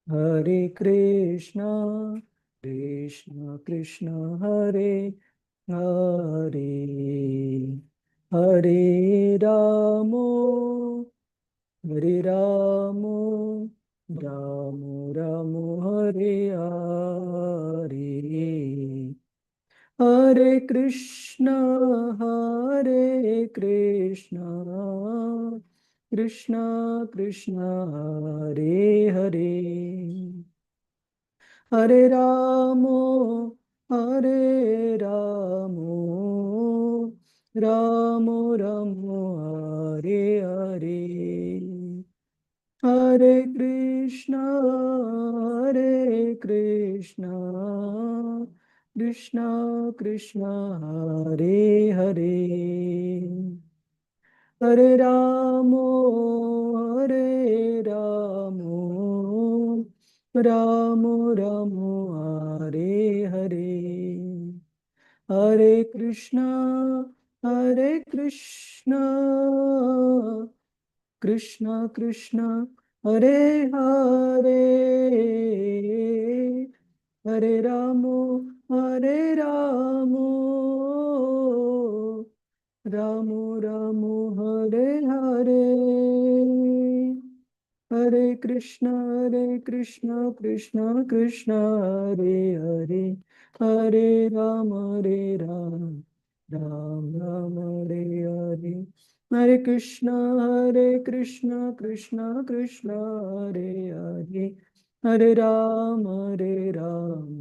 Hare Krishna, Krishna Krishna, Hare Hare, Hare Ramo, Hare Ramo, Ramo Ramo, Hare Hare, Hare Krishna, Hare Krishna, Krishna Krishna, Hare Hare, Hare Ramo, Hare Ramo, Ramo Ramo, Hare Hare, Hare Krishna, Hare Krishna, Krishna Krishna, Hare Hare, Hare Ramo, Hare Ramo, Ramo Ramo, Hare Hare, Hare Krishna, Hare Krishna, Krishna Krishna, Hare Hare, Hare Ramo, Hare Ramo, Ramo Ramo, Hare Hare, Hare Krishna, Krishna Krishna, Hare Hare, Hare Ram, Ram Ram, Hare Hare, Hare Krishna, Krishna Krishna, Hare Hare, Hare Ram,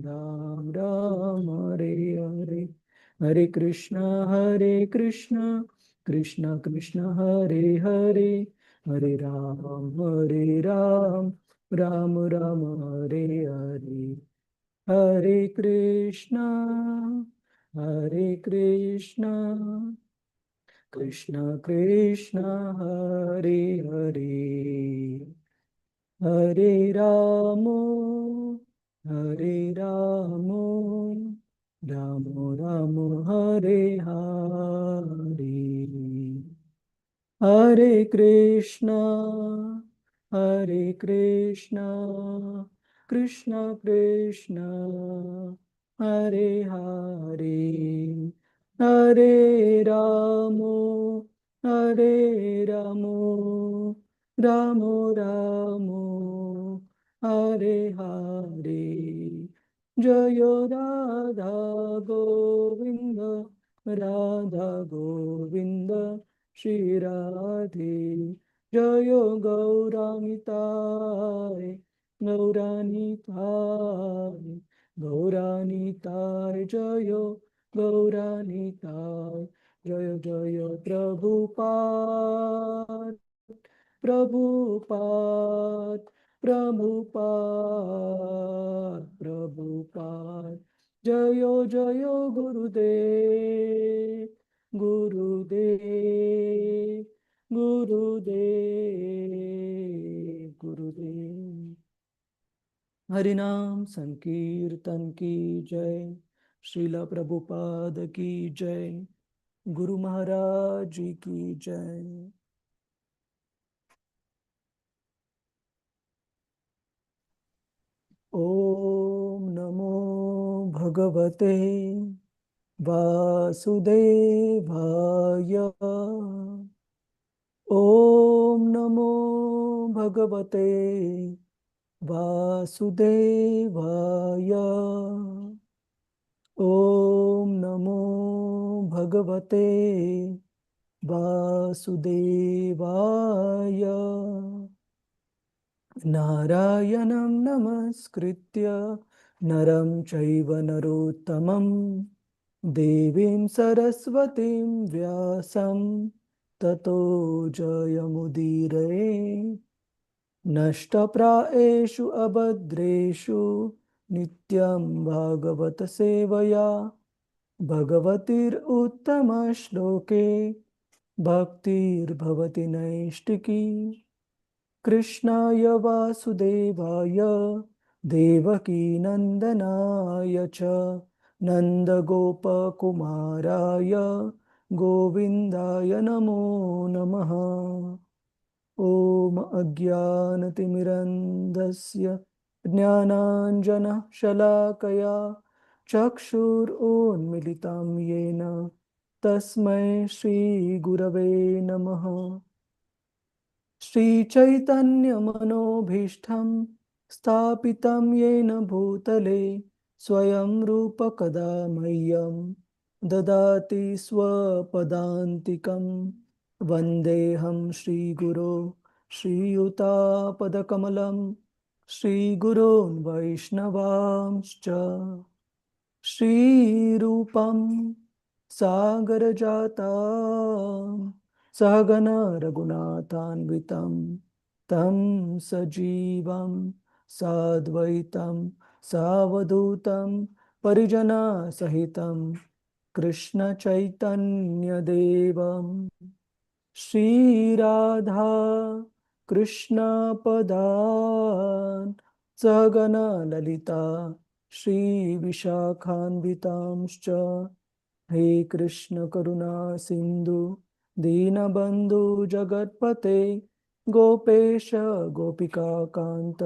Ram Ram, Hare Hare, Hare Krishna, Krishna Krishna, Hare Hare, Hare Ram, Ram Ram, Hare Hare, Hare Krishna, Krishna Krishna, Hare Hare, Hare Ramo, Hare Ramo, Ramo Ramo, Hare Hare, Hare Krishna, Krishna Krishna, Hare Hare, Hare Ramo, Hare Ramo, Ramo Ramo, Hare Hare, Jayo Radha Govinda, Radha Govinda, Shri Radhe, Jayo Gauranitai, Gauranitai, Gauranitai, Jayo Gauranitai, Jayo Jayo Prabhupada, Prabhupada, Prabhupada, Prabhupada, Jayo Jayo Gurudev, Gurudev, Gurudev, Gurudev. हरिनाम संकीर्तन की जय, श्रीला प्रभुपाद की जय, गुरु महाराज जी की जय। ओम नमो भगवते वासुदेवाय, ओम नमो भगवते वासुदेवाय, ओम नमो भगवते वासुदेवाय, नारायणं नमस्कृत्य नरं चैव नरोत्तमं, देवीं सरस्वतीं व्यासं ततो जयमुदीरये, नष्टप्रायेषु अभद्रेषु नित्यं भागवत सेवया, भगवतीरुत्तमश्लोके भक्तिर्भवति नैष्टिकी, कृष्णाय वासुदेवाय देवकीनन्दनाय च नन्दगोपकुमाराय गोविन्दाय नमो नमः। ॐ अज्ञानतिमिरन्धस्य ज्ञानाञ्जनः शलाकया चक्षुरुन्मिलितं येन तस्मै श्रीगुरवे नमः। श्रीचैतन्यमनोभीष्टं स्थापितं येन भूतले स्वयं रूपकदा मह्यं ददाति स्वपदान्तिकं। वन्देऽहं श्रीगुरो श्रीयुतापदकमलं श्रीगुरोन् वैष्णवांश्च। श्रीरूपं सागरजातं सहगना रघुनाथान्वितं तं सजीवं साद्वैतं सावधूतं परिजनसहितं कृष्णचैतन्यदेवं श्रीराधा कृष्णपदान् सहगना ललिता श्रीविशाखान्वितांश्च। हे कृष्ण करुणा सिन्धु दीनबन्धु जगत्पते गोपेश गोपिका कान्त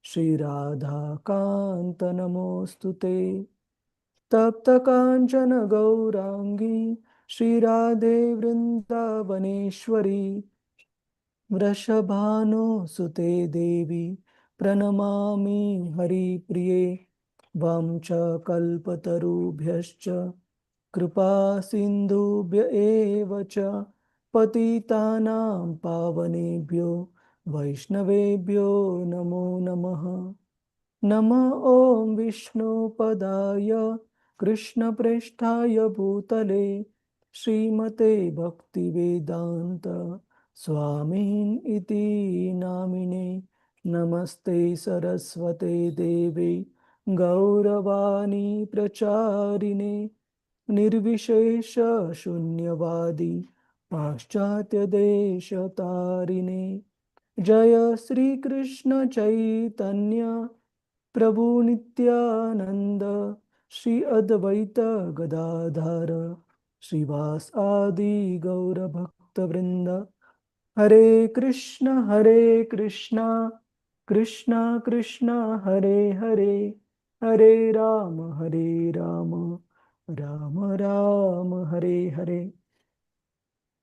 श्रीराधा कान्त नमोऽस्तु ते। तप्त काञ्चन गौराङ्गी श्रीराधे वृन्दावनेश्वरी वृषभानुसुते देवी प्रणमामि हरिप्रिये। वां च कल्पतरुभ्यश्च कृपा सिन्धुभ्य एव च पतितानां पावनेभ्यो वैष्णवेभ्यो नमो नमः। नमः ॐ विष्णुपदाय कृष्णप्रेष्ठाय भूतले श्रीमते भक्तिवेदान्त स्वामिन् इति नामिने। नमस्ते सरस्वते देवे गौरवाणी प्रचारिणे निर्विशेष शून्यवादी पाश्चात्यदेशतारिणे। जय श्री कृष्ण चैतन्य प्रभु नित्यानंद श्री अद्वैत गदाधर श्रीवास आदि गौर भक्त वृंद। हरे कृष्ण कृष्ण कृष्ण हरे हरे, हरे Ram Ram Ram Hare Hare.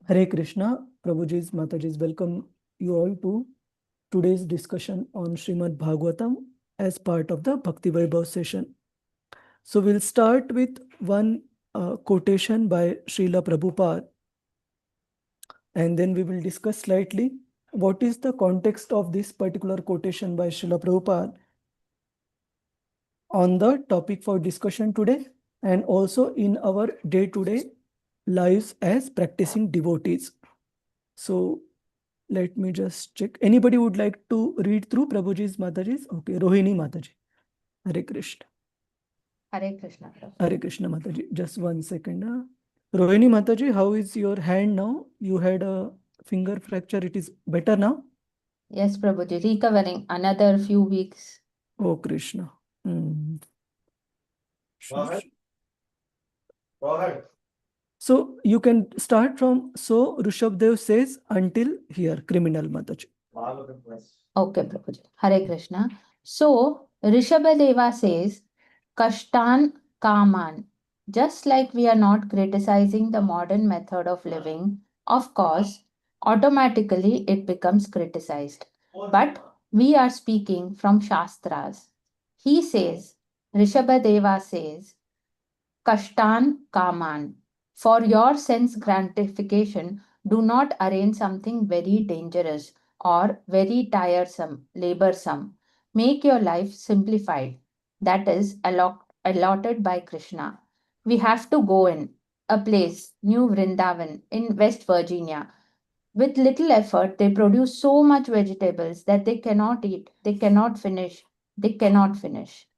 Hare Krishna, Prabhuji's, Mataji's, welcome you all to today's discussion on Srimad Bhagavatam as part of the Bakti Vaibav session. So we'll start with one quotation by Srila Prabhupada, and then we will discuss slightly what is the context of this particular quotation by Srila Prabhupada on the topic for discussion today, and also in our day-to-day lives as practicing devotees. So let me just check. Anybody would like to read through Prabhuji's, Mataji's? Okay, Rohini Mataji. Hare Krishna. Hare Krishna. Hare Krishna Mataji. Just 1 second. Rohini Mataji, how is your hand now? You had a finger fracture. It is better now? Yes, Prabhuji. Recovering another few weeks. Oh, Krishna. Sure. So you can start from so Rishabdev says until here, criminal Mataji. Okay, Prabhuji. Hare Krishna. So Rishabhadeva says, Kashtan Kaman. Just like we are not criticizing the modern method of living, of course, automatically it becomes criticized. But we are speaking from Shastras. He says, Rishabhadeva says, Kashtan Kaman. For your sense gratification, do not arrange something very dangerous or very tiresome, laborsome. Make your life simplified. That is allotted by Krishna. We have to go in a place, New Vrindavan in West Virginia. With little effort, they produce so much vegetables that they cannot eat, they cannot finish, they cannot finish.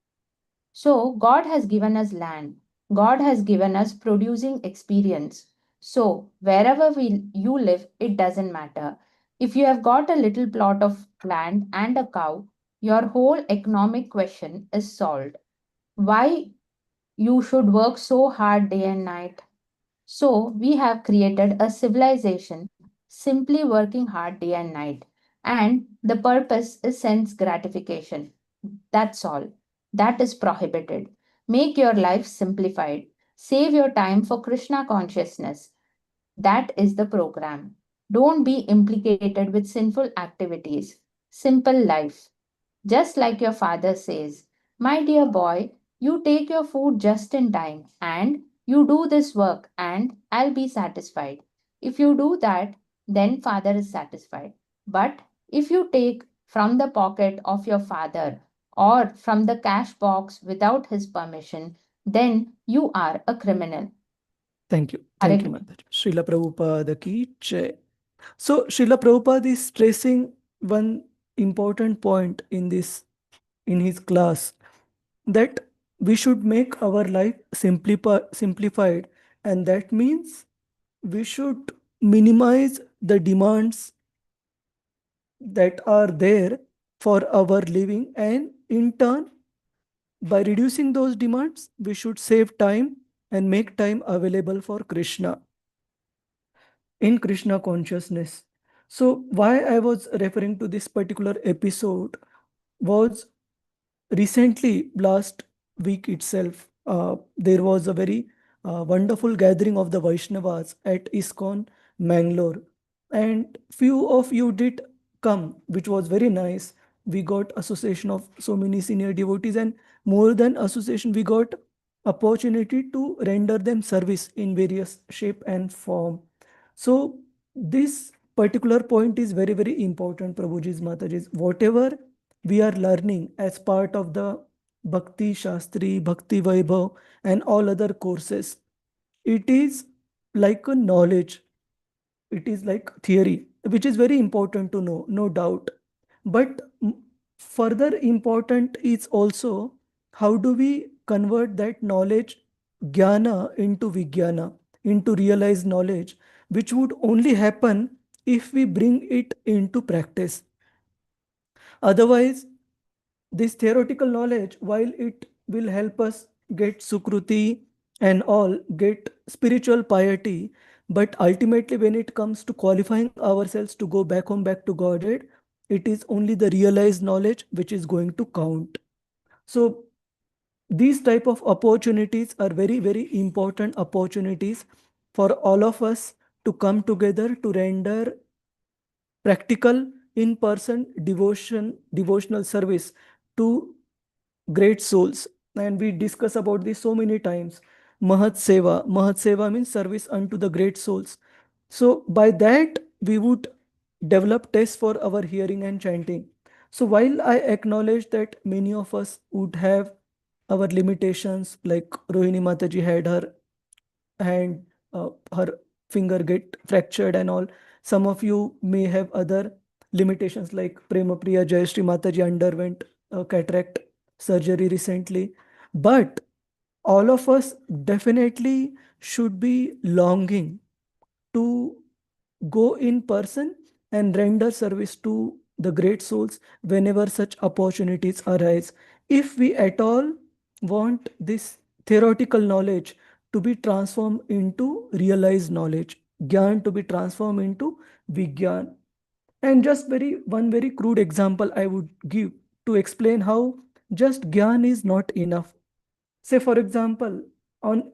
So, God has given us land. God has given us producing experience. So, wherever you live, it doesn't matter. If you have got a little plot of land and a cow, your whole economic question is solved. Why you should work so hard day and night? So, we have created a civilization simply working hard day and night. And the purpose is sense gratification. That's all. That is prohibited. Make your life simplified. Save your time for Krishna consciousness. That is the program. Don't be implicated with sinful activities. Simple life. Just like your father says, my dear boy, you take your food just in time and you do this work and I'll be satisfied. If you do that, then father is satisfied. But if you take from the pocket of your father or from the cash box without his permission, then you are a criminal. Thank you. Hare Thank you, Mataji. Srila Prabhupada ki jai. So, Srila Prabhupada is stressing one important point in this, in his class, that we should make our life simplified, and that means we should minimize the demands that are there for our living, and in turn, by reducing those demands, we should save time and make time available for Krishna in Krishna consciousness. So, why I was referring to this particular episode was recently, last week itself, there was a very wonderful gathering of the Vaishnavas at ISKCON Mangalore, and few of you did come, which was very nice. We got association of so many senior devotees, and more than association, we got opportunity to render them service in various shape and form. So this particular point is very, very important, Prabhuji's, Mataji's. Whatever we are learning as part of the Bhakti Shastri, Bhakti Vaibhav, and all other courses, it is like a knowledge. It is like theory, which is very important to know, no doubt. But further important is also how do we convert that knowledge, jnana, into vijnana, into realized knowledge, which would only happen if we bring it into practice. Otherwise, this theoretical knowledge, while it will help us get sukruti and all, get spiritual piety, but ultimately when it comes to qualifying ourselves to go back home, back to Godhead, it is only the realized knowledge which is going to count. So these type of opportunities are very, very important opportunities for all of us to come together to render practical in-person devotional service to great souls. And we discuss about this so many times. Mahat Seva means service unto the great souls. So by that, we would develop taste for our hearing and chanting. So while I acknowledge that many of us would have our limitations, like Rohini Mataji had her hand, her finger get fractured and all. Some of you may have other limitations, like Prema Priya Jayashree Mataji underwent cataract surgery recently. But all of us definitely should be longing to go in person and render service to the great souls whenever such opportunities arise. If we at all want this theoretical knowledge to be transformed into realized knowledge, Gyan to be transformed into Vigyan. And just one very crude example I would give to explain how just Gyan is not enough. Say, for example, on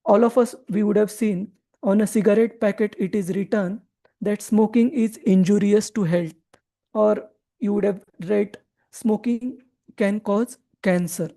all of us, we would have seen on a cigarette packet, it is written that smoking is injurious to health, or you would have read smoking can cause cancer.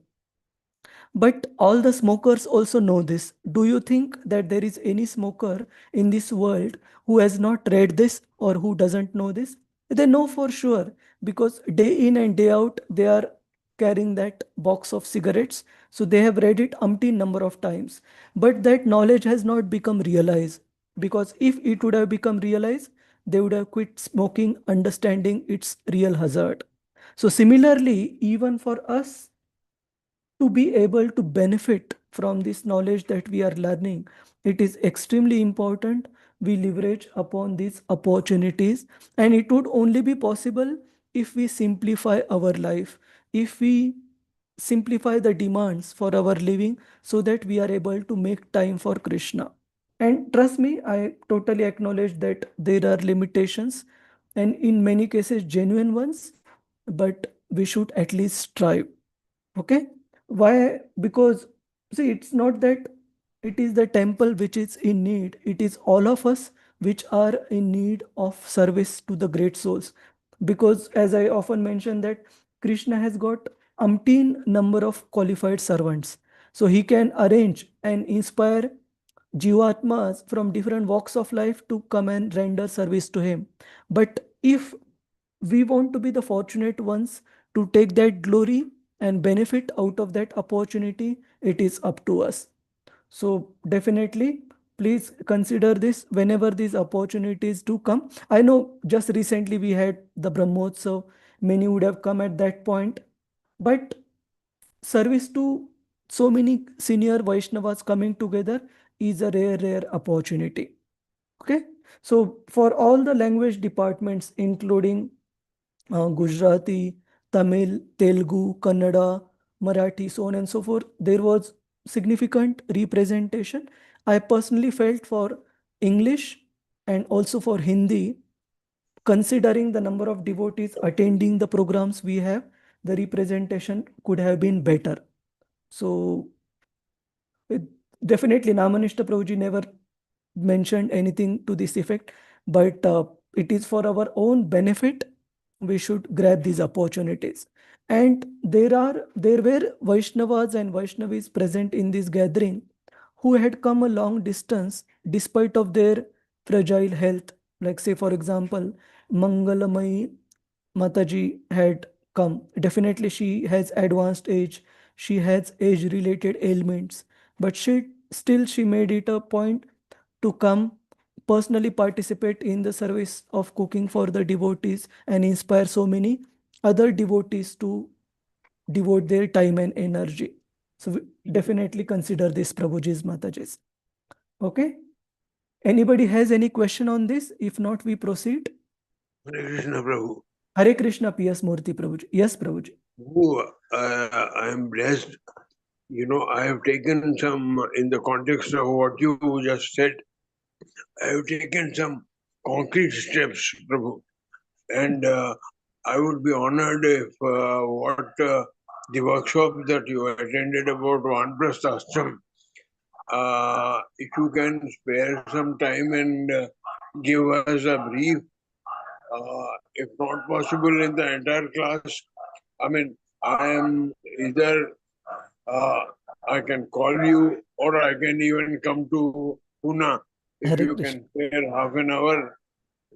But all the smokers also know this. Do you think that there is any smoker in this world who has not read this or who doesn't know this? They know for sure, because day in and day out they are carrying that box of cigarettes. So they have read it umpteen number of times. But that knowledge has not become realized, because if it would have become realized, they would have quit smoking, understanding its real hazard. So similarly, even for us to be able to benefit from this knowledge that we are learning, it is extremely important we leverage upon these opportunities. And it would only be possible if we simplify our life, if we simplify the demands for our living, so that we are able to make time for Krishna. And trust me, I totally acknowledge that there are limitations, and in many cases, genuine ones. But we should at least strive. Okay? Why? Because see, it's not that it is the temple which is in need, it is all of us which are in need of service to the great souls. Because as I often mention that Krishna has got umpteen number of qualified servants. So he can arrange and inspire Jivatmas from different walks of life to come and render service to him. But if we want to be the fortunate ones to take that glory and benefit out of that opportunity, it is up to us. So definitely, please consider this whenever these opportunities do come. I know just recently we had the Brahmotsav, many would have come at that point, but service to so many senior Vaishnavas coming together is a rare opportunity. Okay. So for all the language departments, including Gujarati, Tamil, Telugu, Kannada, Marathi, so on and so forth, there was significant representation. I personally felt for English and also for Hindi, considering the number of devotees attending the programs we have, the representation could have been better. So it- definitely Namanishta Prabhuji never mentioned anything to this effect, but it is for our own benefit. We should grab these opportunities. And there were Vaishnavas and Vaishnavis present in this gathering who had come a long distance despite of their fragile health. Like say, for example, Mangalamai Mataji had come. Definitely, she has advanced age. She has age-related ailments, but she made it a point to come personally participate in the service of cooking for the devotees and inspire so many other devotees to devote their time and energy. So we definitely consider this, Prabhuji's Mataji's. Okay. Anybody has any question on this? If not, we proceed. Hare Krishna, Prabhu. Hare Krishna, P.S. Murthy Prabhuji. Yes, Prabhuji. I am blessed. I have taken some, in the context of what you just said, I have taken some concrete steps, Prabhu. And I would be honored if the workshop that you attended about Vanprastha Ashram, if you can spare some time and give us a brief, if not possible in the entire class. I mean, I am either I can call you or I can even come to Pune if Hare you Krishna. can spare half an hour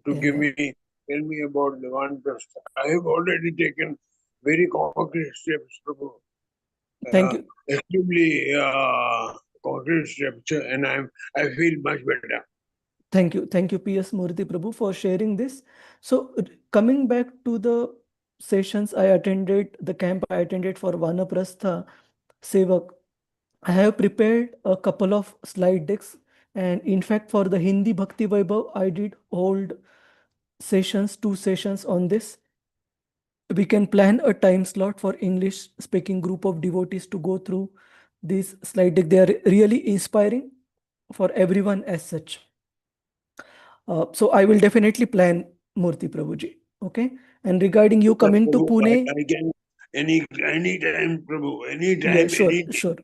to Yeah. tell me about the one trust. I have already taken very concrete steps, Prabhu. Thank you. Extremely concrete steps, and I feel much better. Thank you. Thank you, P.S. Murthy Prabhu, for sharing this. So, coming back to the sessions I attended, the camp I attended for Vanaprastha Sevak, I have prepared a couple of slide decks. And in fact, for the Hindi Bhakti Vaibhav, I did hold sessions, 2 sessions on this. We can plan a time slot for English speaking group of devotees to go through this slide deck. They are really inspiring for everyone as such. So I will definitely plan Murthy Prabhuji. Okay. And regarding you coming to Prabhu, Pune, I can any time, Prabhu, yeah, any time. sure,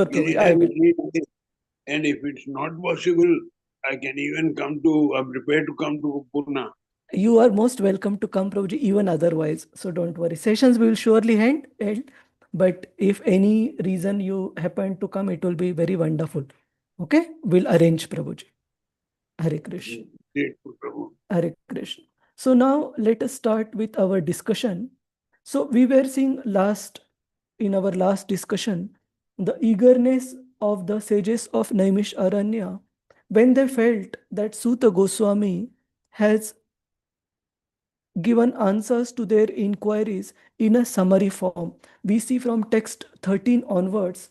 Prabhuji, I Anytime will. you need it. And if it's not possible, I can even prepare to come to Pune. You are most welcome to come, Prabhuji, even otherwise. So don't worry. Sessions we will surely end. But if any reason you happen to come, it will be very wonderful. Okay. We'll arrange, Prabhuji. Hare Krishna. Grateful, Prabhu. Hare Krishna. So now let us start with our discussion. So we were seeing in our last discussion, the eagerness of the sages of Naimish Aranya when they felt that Suta Goswami has given answers to their inquiries in a summary form. We see from text 13 onwards,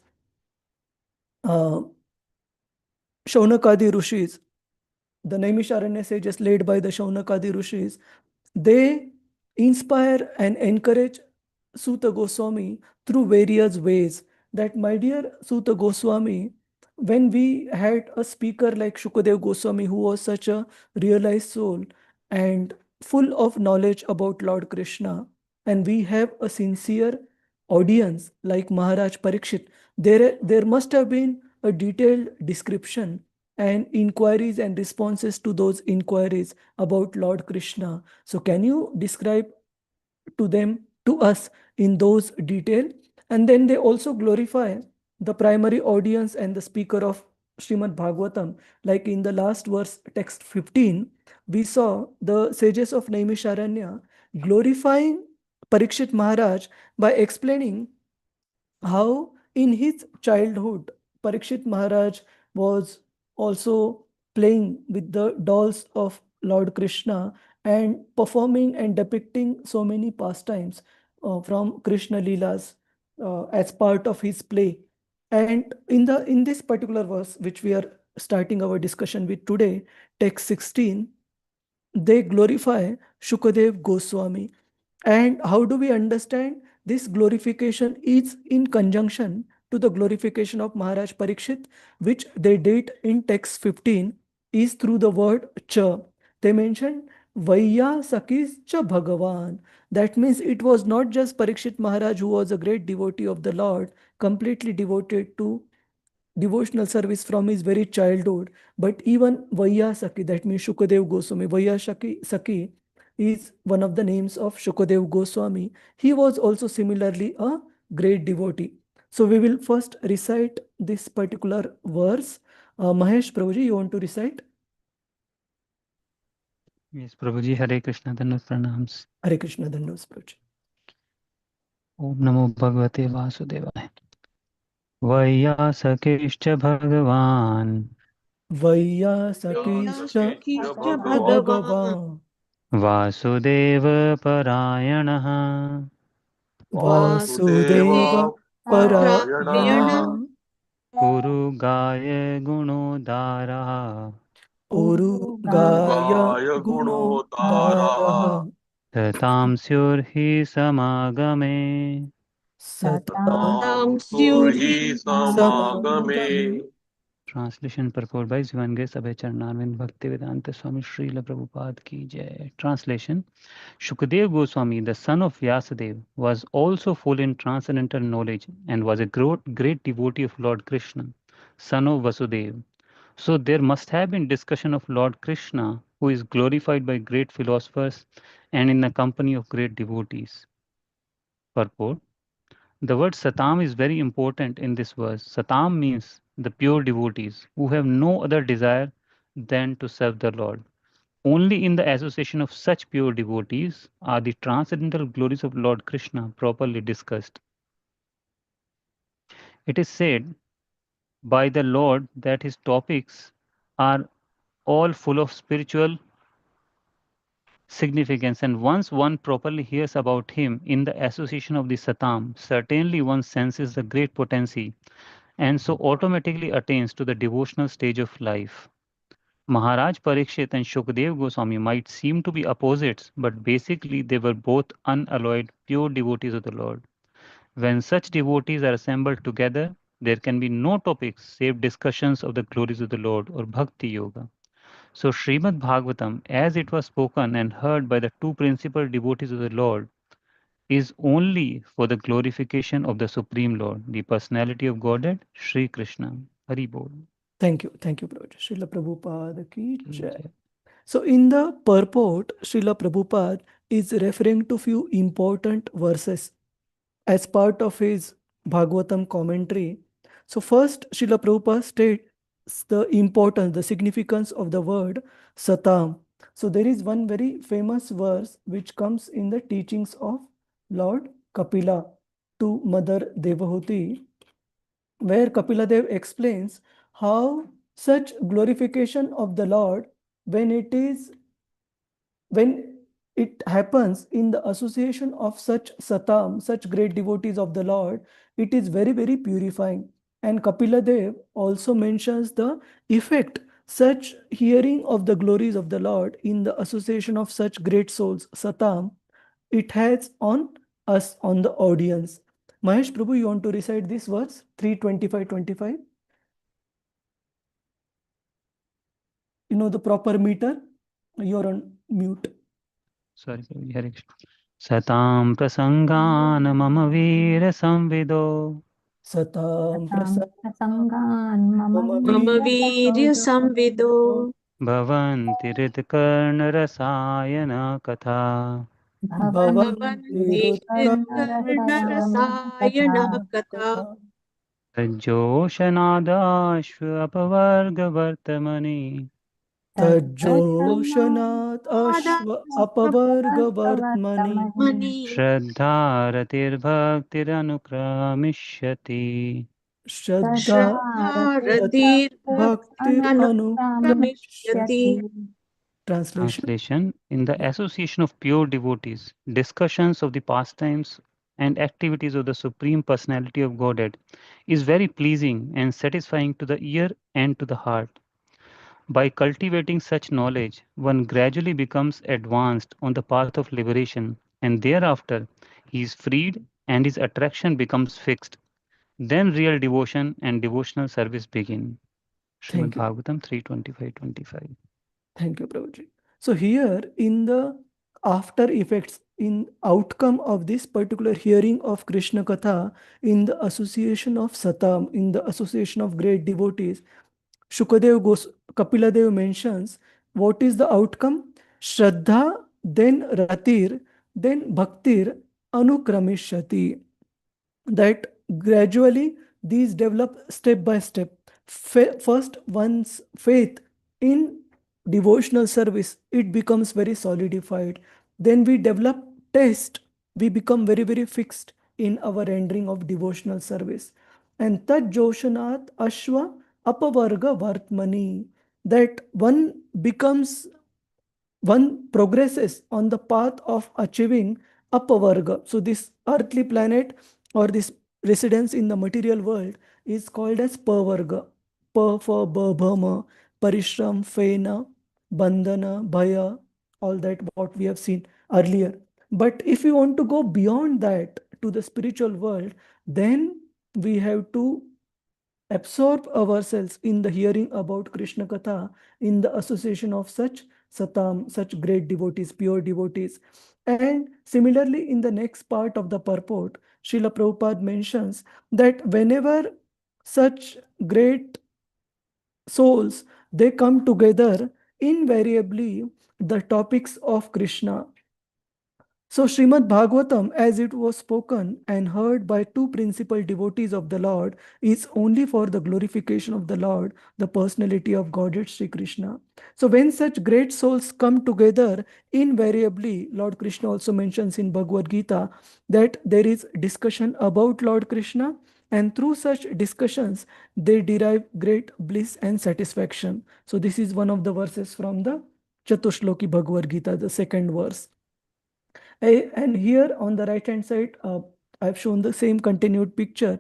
uh, Shaunakadi Rishis, the Naimisharanya sages led by the Shaunakadi Rishis, they inspire and encourage Suta Goswami through various ways. That, my dear Suta Goswami, when we had a speaker like Shukadev Goswami, who was such a realized soul and full of knowledge about Lord Krishna, and we have a sincere audience like Maharaj Parikshit, there must have been a detailed description and inquiries and responses to those inquiries about Lord Krishna. So can you describe to us in those detail? And then they also glorify the primary audience and the speaker of Srimad Bhagavatam. Like in the last verse, text 15, we saw the sages of Naimisharanya glorifying Parikshit Maharaj by explaining how in his childhood Parikshit Maharaj was also playing with the dolls of Lord Krishna and performing and depicting so many pastimes from Krishna Leelas as part of his play. And in this particular verse, which we are starting our discussion with today, text 16, they glorify Shukadev Goswami. And how do we understand this glorification is in conjunction to the glorification of Maharaj Parikshit, which they did in text 15, is through the word cha. They mentioned Vaya Sakis cha Bhagavan. That means it was not just Parikshit Maharaj who was a great devotee of the Lord, completely devoted to devotional service from his very childhood, but even Vaya Saki, that means Shukadev Goswami. Vaya Saki is one of the names of Shukadev Goswami. He was also similarly a great devotee. So we will first recite this particular verse. Mahesh Prabhuji, you want to recite? Yes, Prabhuji, Hare Krishna, Dhanvat Pranams. Hare Krishna Dandos Prabhuji. Om Namo Bhagavate Vasudevaya. Vayasakishcha Bhagavan Vaya Sakischa Bhagavan Vasudeva Parayanaha Vasudeva Parayana Urugaya Gunodaraha Urugaya Gunodaraha Tatam Surhi Samagame. Satam Surhi Samagame. Translation purport by Jivange Sabhe Charnarvind Bhaktivedanta Swami Srila Prabhupada Ki Jai. Translation: Shukadev Goswami, the son of Vyasadeva, was also full in transcendental knowledge and was a great devotee of Lord Krishna, son of Vasudeva. So there must have been discussion of Lord Krishna, who is glorified by great philosophers and in the company of great devotees. Purport: the word satam is very important in this verse. Satam means the pure devotees who have no other desire than to serve the Lord. Only in the association of such pure devotees are the transcendental glories of Lord Krishna properly discussed. It is said by the Lord that his topics are all full of spiritual significance, and once one properly hears about him in the association of the Satam, certainly one senses the great potency and so automatically attains to the devotional stage of life. Maharaj Parikshit and Shukdev Goswami might seem to be opposites, but basically they were both unalloyed, pure devotees of the Lord. When such devotees are assembled together, there can be no topics save discussions of the glories of the Lord or Bhakti Yoga. So Srimad Bhagavatam, as it was spoken and heard by the two principal devotees of the Lord, is only for the glorification of the Supreme Lord, the personality of Godhead, Sri Krishna. Hari Bol. Thank you, Prabhuji. Srila Prabhupada ki Ki jai. jai. So in the purport, Srila Prabhupada is referring to few important verses as part of his Bhagavatam commentary. So first, Srila Prabhupada states the importance, the significance of the word Satam. So there is one very famous verse which comes in the teachings of Lord Kapila to Mother Devahuti, where Kapila Dev explains how such glorification of the Lord, when it happens in the association of such satam, such great devotees of the Lord, it is very, very purifying. And Kapila Dev also mentions the effect such hearing of the glories of the Lord in the association of such great souls, satam, it has on us, on the audience. Mahesh Prabhu, you want to recite this verse 325-25? You know the proper meter? You're on mute. Sorry, Prabhuji, Hare Krishna. Satam prasangan mama veera samvido. Satam Prasangan mama Mama Mama veerya Virya Samvido Bhavanti ritkarna rasayana katha. Bhavanti Ritkarna Rasayana Katha Tajoshanadashva apavarga vartamani. Tajoshanat Ashva Apavarga Vartmani Mani Shraddharatir bhaktir anukramishyati. Shraddha Shraddharatir Bhaktir Anu. Anukramishyati. Translation. Translation. In the association of pure devotees, discussions of the pastimes and activities of the Supreme Personality of Godhead is very pleasing and satisfying to the ear and to the heart. By cultivating such knowledge, one gradually becomes advanced on the path of liberation, and thereafter he is freed and his attraction becomes fixed. Then real devotion and devotional service begin. Srimad Thank you. Bhagavatam 3:25-25. Thank you, Prabhuji. So here in the after effects, in outcome of this particular hearing of Krishna Katha, in the association of Satam, in the association of great devotees, Kapiladev mentions what is the outcome? Shraddha, then Ratir, then Bhaktir, Anukramishati. That gradually these develop step by step. First, one's faith in devotional service, it becomes very solidified. Then we develop taste, we become very, very fixed in our rendering of devotional service. And Tat Joshanat Ashwa Apavarga Vartmani, that one progresses on the path of achieving Apavarga. So this earthly planet or this residence in the material world is called as Pavarga. Pa, Fa, Ba, Bhama, Parishram, Fena, Bandhana, Bhaya, all that what we have seen earlier. But if we want to go beyond that to the spiritual world, then we have to absorb ourselves in the hearing about Krishna Katha, in the association of such Satam, such great devotees, pure devotees. And similarly, in the next part of the purport, Srila Prabhupada mentions that whenever such great souls, they come together, invariably the topics of Krishna. So Srimad Bhagavatam, as it was spoken and heard by two principal devotees of the Lord, is only for the glorification of the Lord, the personality of Godhead Sri Krishna. So when such great souls come together, invariably, Lord Krishna also mentions in Bhagavad Gita that there is discussion about Lord Krishna, and through such discussions, they derive great bliss and satisfaction. So this is one of the verses from the Chatushloki Bhagavad Gita, the second verse. And here on the right hand side, I've shown the same continued picture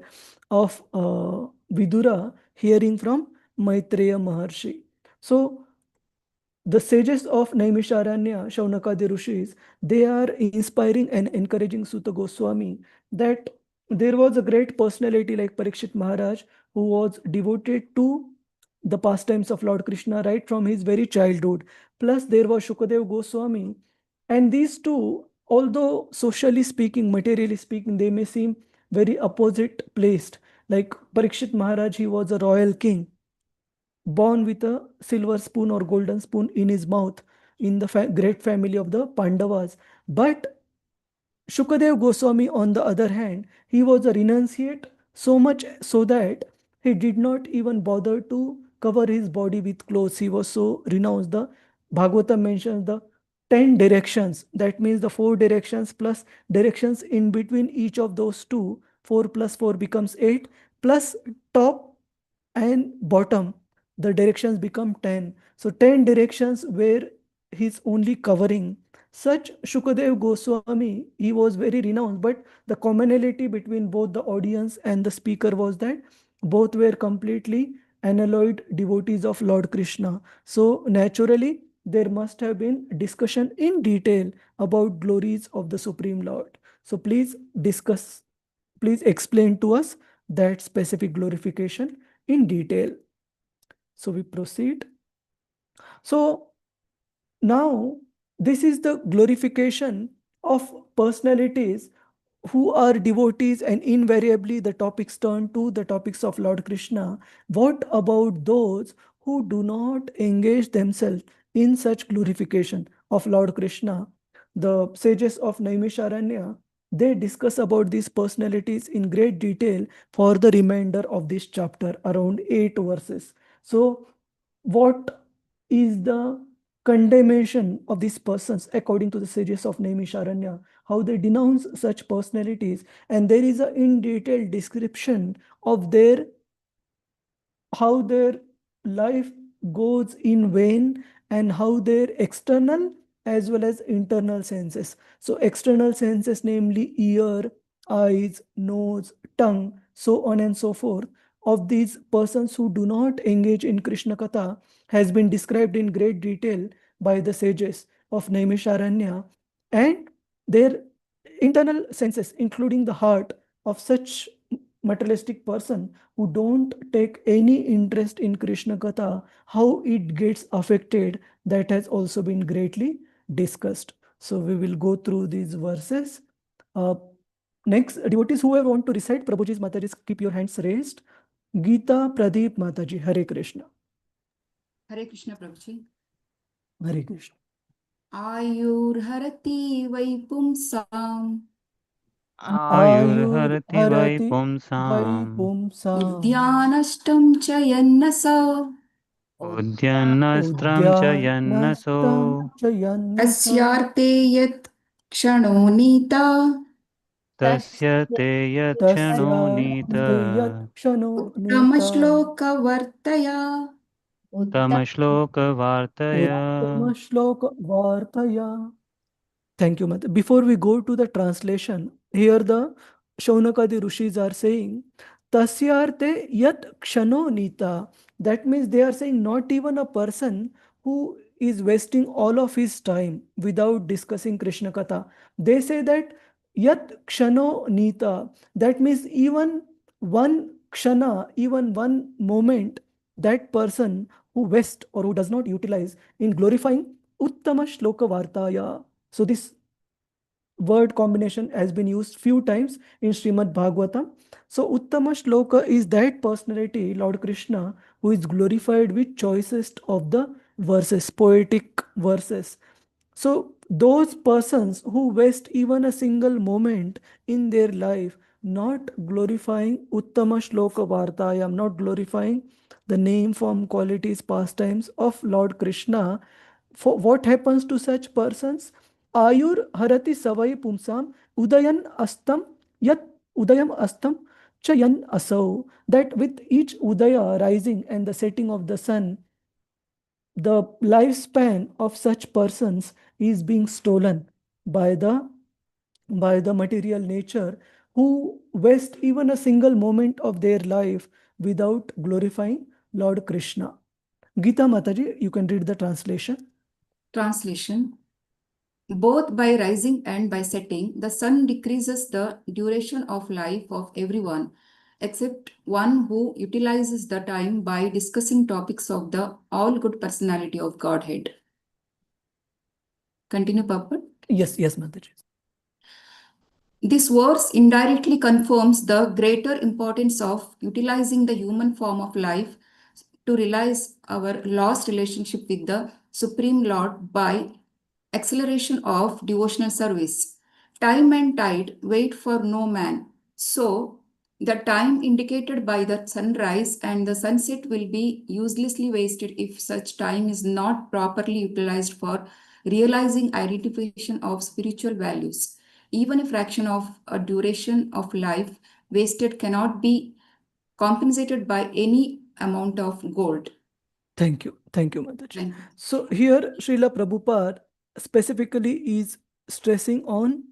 of Vidura hearing from Maitreya Maharshi. So the sages of Naimisharanya, Shaunakadi Rishis, they are inspiring and encouraging Sutta Goswami that there was a great personality like Parikshit Maharaj who was devoted to the pastimes of Lord Krishna right from his very childhood. Plus there was Shukadev Goswami. And these two, although socially speaking, materially speaking, they may seem very opposite placed. Like Parikshit Maharaj, he was a royal king, born with a silver spoon or golden spoon in his mouth in the great family of the Pandavas. But Shukadev Goswami, on the other hand, he was a renunciate, so much so that he did not even bother to cover his body with clothes. He was so renounced. The Bhagavatam mentions the 10 directions. That means the 4 directions plus directions in between each of those two. 4 plus 4 becomes 8, plus top and bottom, the directions become 10. So 10 directions where he's only covering. Such Shukadev Goswami, he was very renowned, but the commonality between both the audience and the speaker was that both were completely unalloyed devotees of Lord Krishna. So naturally, there must have been discussion in detail about glories of the Supreme Lord. So please explain to us that specific glorification in detail. So we proceed. So now this is the glorification of personalities who are devotees, and invariably the topics turn to the topics of Lord Krishna. What about those who do not engage themselves in such glorification of Lord Krishna? The sages of Naimisharanya, they discuss about these personalities in great detail for the remainder of this chapter, around 8 verses. So, what is the condemnation of these persons according to the sages of Naimisharanya? How they denounce such personalities, and there is a in detail description of their how their life goes in vain, and how their external as well as internal senses. So external senses, namely ear, eyes, nose, tongue, so on and so forth, of these persons who do not engage in Krishna Katha, has been described in great detail by the sages of Naimisharanya. And their internal senses, including the heart of such materialistic person who don't take any interest in Krishna Katha, how it gets affected, that has also been greatly discussed. So we will go through these verses. Next, devotees who want to recite Prabhuji's Mataji's, keep your hands raised. Gita Pradeep Mataji, Hare Krishna. Hare Krishna Prabhuji. Hare Krishna. Ayurharati Vaipumsam Ayurharati Vaipumsam Vaipumsam Udyanashtam Chayannasa Udyanastram Chayannaso Asyarte Yat Kshano Nita Tasya Te Yatshano Nita Uttama Vartaya. Tamashloka Vartaya. Shloka Vartaya. Thank you, Mata. Before we go to the translation, here the Shaunakadi Rishis are saying, Tasyarte yat kshano nita. That means they are saying not even a person who is wasting all of his time without discussing Krishna Katha. They say that yat kshano nita. That means even one kshana, even one moment, that person who wastes or who does not utilize in glorifying Uttama Shloka Vartaya. So this word combination has been used few times in Srimad Bhagavatam. So Uttama Shloka is that personality, Lord Krishna, who is glorified with choicest of the verses, poetic verses. So those persons who waste even a single moment in their life not glorifying Uttama Shloka Vartayam, not glorifying the name, form, qualities, pastimes of Lord Krishna, for what happens to such persons? Ayur harati savai pumsam udayan astam yat udayam astam chayan asau. That with each udaya, rising, and the setting of the sun, the lifespan of such persons is being stolen by the material nature, who waste even a single moment of their life without glorifying Lord Krishna. Gita Mataji, you can read the translation. Translation. Both by rising and by setting, the sun decreases the duration of life of everyone, except one who utilizes the time by discussing topics of the all-good personality of Godhead. Continue, Papa. Yes, Mataji. This verse indirectly confirms the greater importance of utilizing the human form of life to realize our lost relationship with the Supreme Lord by acceleration of devotional service. Time and tide wait for no man. So, the time indicated by the sunrise and the sunset will be uselessly wasted if such time is not properly utilized for realizing identification of spiritual values. Even a fraction of a duration of life wasted cannot be compensated by any amount of gold. Thank you, Mataji. Thank you. So here Srila Prabhupada specifically is stressing on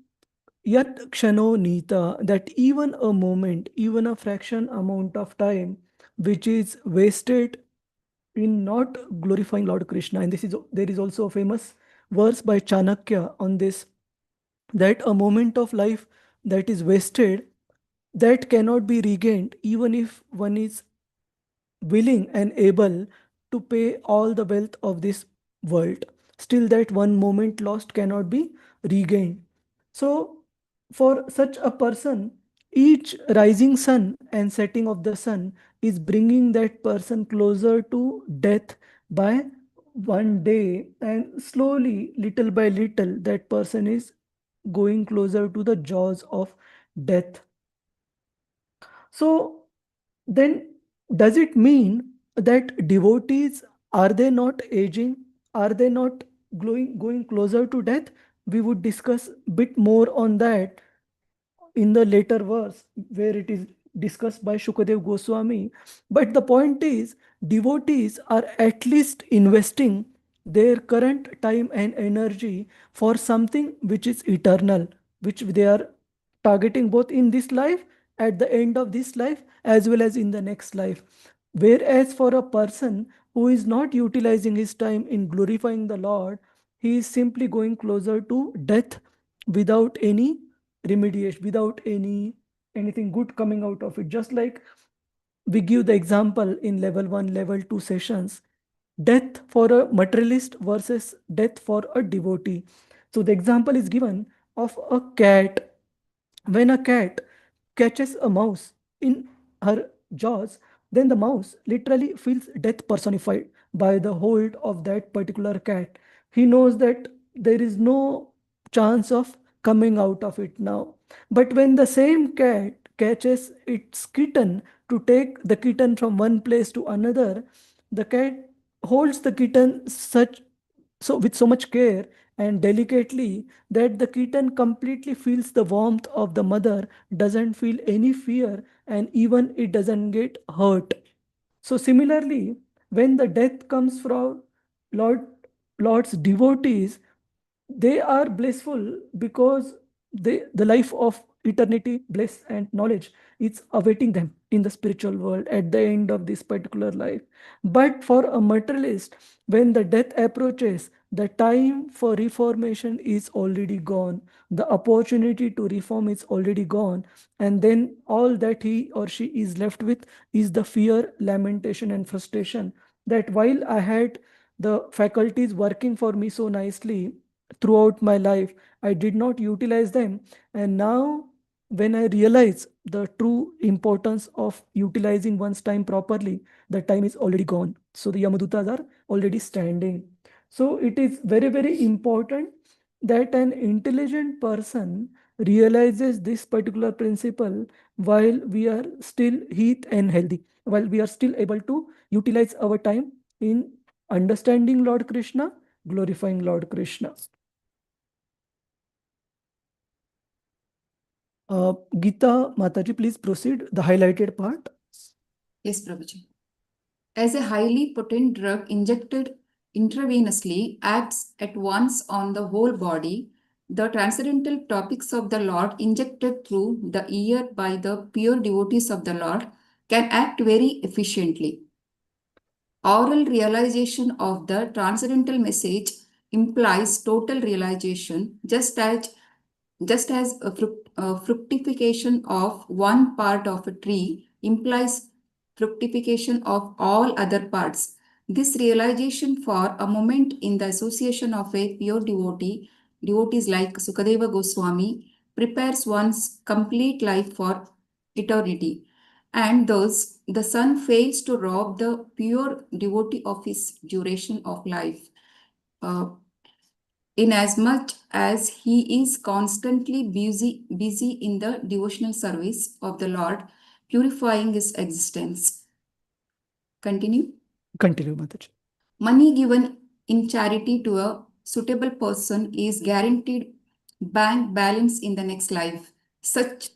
yat kshano nita, that even a moment, even a fraction amount of time which is wasted in not glorifying Lord Krishna. And there is also a famous verse by Chanakya on this, that a moment of life that is wasted, that cannot be regained even if one is willing and able to pay all the wealth of this world. Still that one moment lost cannot be regained. So for such a person, each rising sun and setting of the sun is bringing that person closer to death by one day, and slowly, little by little, that person is going closer to the jaws of death. So then, does it mean that devotees, are they not aging? Are they not going closer to death? We would discuss a bit more on that in the later verse where it is discussed by Shukadev Goswami. But the point is, devotees are at least investing their current time and energy for something which is eternal, which they are targeting both in this life, at the end of this life, as well as in the next life. Whereas for a person who is not utilizing his time in glorifying the Lord, he is simply going closer to death without any remediation, without anything good coming out of it. Just like we give the example in level 1, level 2 sessions, death for a materialist versus death for a devotee. So the example is given of a cat. When a cat catches a mouse in her jaws, then the mouse literally feels death personified by the hold of that particular cat. He knows that there is no chance of coming out of it now. But when the same cat catches its kitten to take the kitten from one place to another, the cat holds the kitten with so much care and delicately that the kitten completely feels the warmth of the mother, doesn't feel any fear, and even it doesn't get hurt. So similarly, when the death comes from Lord Lord's devotees, they are blissful because the life of eternity, bliss, and knowledge is awaiting them in the spiritual world at the end of this particular life. But for a materialist, when the death approaches, the time for reformation is already gone. The opportunity to reform is already gone. And then all that he or she is left with is the fear, lamentation, and frustration. That while I had the faculties working for me so nicely throughout my life, I did not utilize them. And now, when I realize the true importance of utilizing one's time properly, the time is already gone. So the Yamadutas are already standing. So it is very, very important that an intelligent person realizes this particular principle while we are still heat and healthy, while we are still able to utilize our time in understanding Lord Krishna, glorifying Lord Krishna. Gita Mataji, please proceed, the highlighted part. Yes, Prabhuji. As a highly potent drug injected intravenously acts at once on the whole body, the transcendental topics of the Lord injected through the ear by the pure devotees of the Lord can act very efficiently. Oral realization of the transcendental message implies total realization, just as a fructification of one part of a tree implies fructification of all other parts. This realization for a moment in the association of a pure devotees like Sukadeva Goswami, prepares one's complete life for eternity. And thus, the sun fails to rob the pure devotee of his duration of life. Inasmuch as he is constantly busy in the devotional service of the Lord, purifying his existence. Continue. Continue, Mataji. Money given in charity to a suitable person is guaranteed bank balance in the next life. Such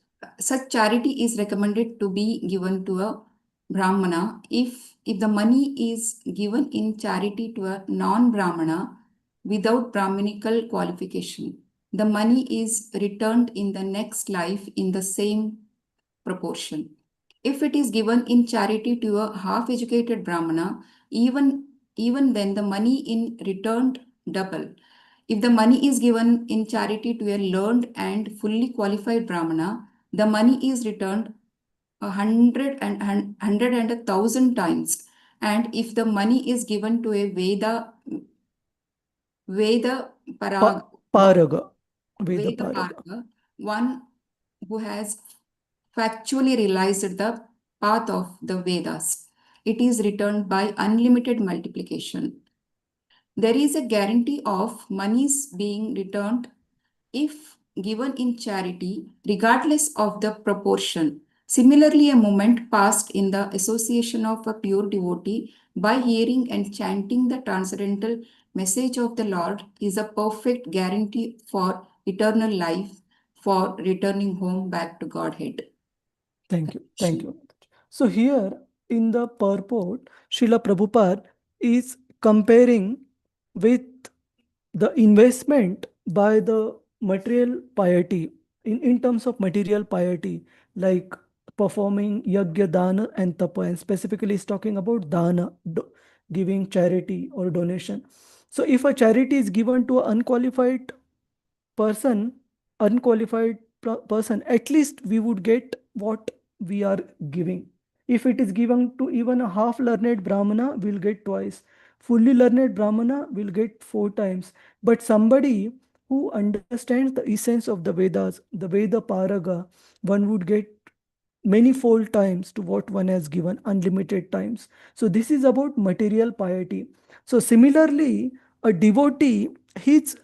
charity is recommended to be given to a Brahmana. If the money is given in charity to a non-Brahmana without Brahminical qualification, the money is returned in the next life in the same proportion. If it is given in charity to a half-educated Brahmana, even then the money in returned double. If the money is given in charity to a learned and fully qualified Brahmana, the money is returned 100 and 1,000 times. And if the money is given to a Veda Paraga, Paraga. Veda Veda Paraga. Paraga, one who has factually realized the path of the Vedas. It is returned by unlimited multiplication. There is a guarantee of monies being returned if given in charity, regardless of the proportion. Similarly, a moment passed in the association of a pure devotee by hearing and chanting the transcendental message of the Lord is a perfect guarantee for eternal life, for returning home back to Godhead. Thank you. Thank you. So here in the purport, Srila Prabhupada is comparing with the investment by the material piety in terms of material piety, like performing yagya, dana, and tapa, and specifically is talking about dana, giving charity or donation. So if a charity is given to an person, person, at least we would get what we are giving. If it is given to even a half learned Brahmana, we'll get twice. Fully learned Brahmana will get 4 times. But somebody who understands the essence of the Vedas, the Veda Paraga, one would get many fold times to what one has given, unlimited times. So this is about material piety. So similarly, a devotee, he's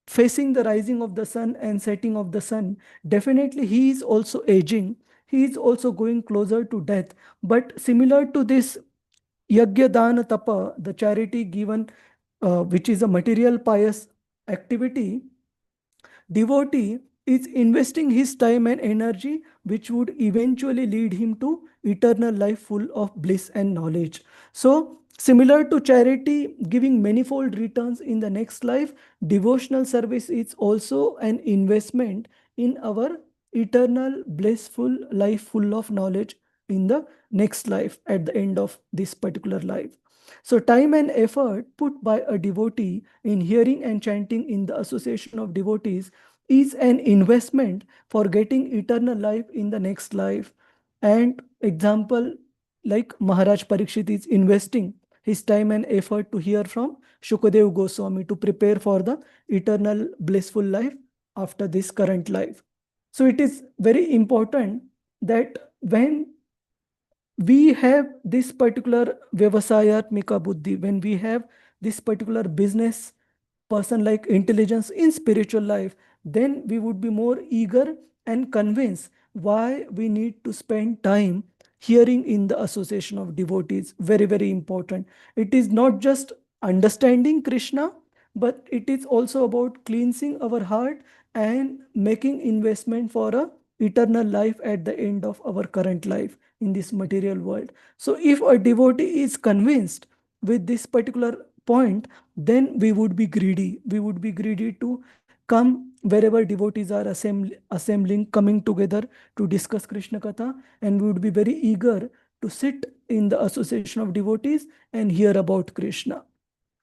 facing the rising of the sun and setting of the sun, definitely he is also aging. He is also going closer to death. But similar to this yagya dana tapa, the charity given, which is a material pious activity, devotee is investing his time and energy, which would eventually lead him to eternal life full of bliss and knowledge. So, similar to charity giving manifold returns in the next life, devotional service is also an investment in our eternal blissful life full of knowledge in the next life at the end of this particular life. So, time and effort put by a devotee in hearing and chanting in the association of devotees is an investment for getting eternal life in the next life. And example, like Maharaj Parikshit is investing his time and effort to hear from Shukadev Goswami to prepare for the eternal blissful life after this current life. So it is very important that when we have this particular Vyavasayatmika Buddhi, when we have this particular business person like intelligence in spiritual life, then we would be more eager and convinced why we need to spend time hearing in the association of devotees. Very, very important. It is not just understanding Krishna, but it is also about cleansing our heart and making investment for a eternal life at the end of our current life in this material world. So if a devotee is convinced with this particular point, then we would be greedy. We would be greedy to come wherever devotees are assembling, coming together to discuss Krishna Katha, and we would be very eager to sit in the association of devotees and hear about Krishna.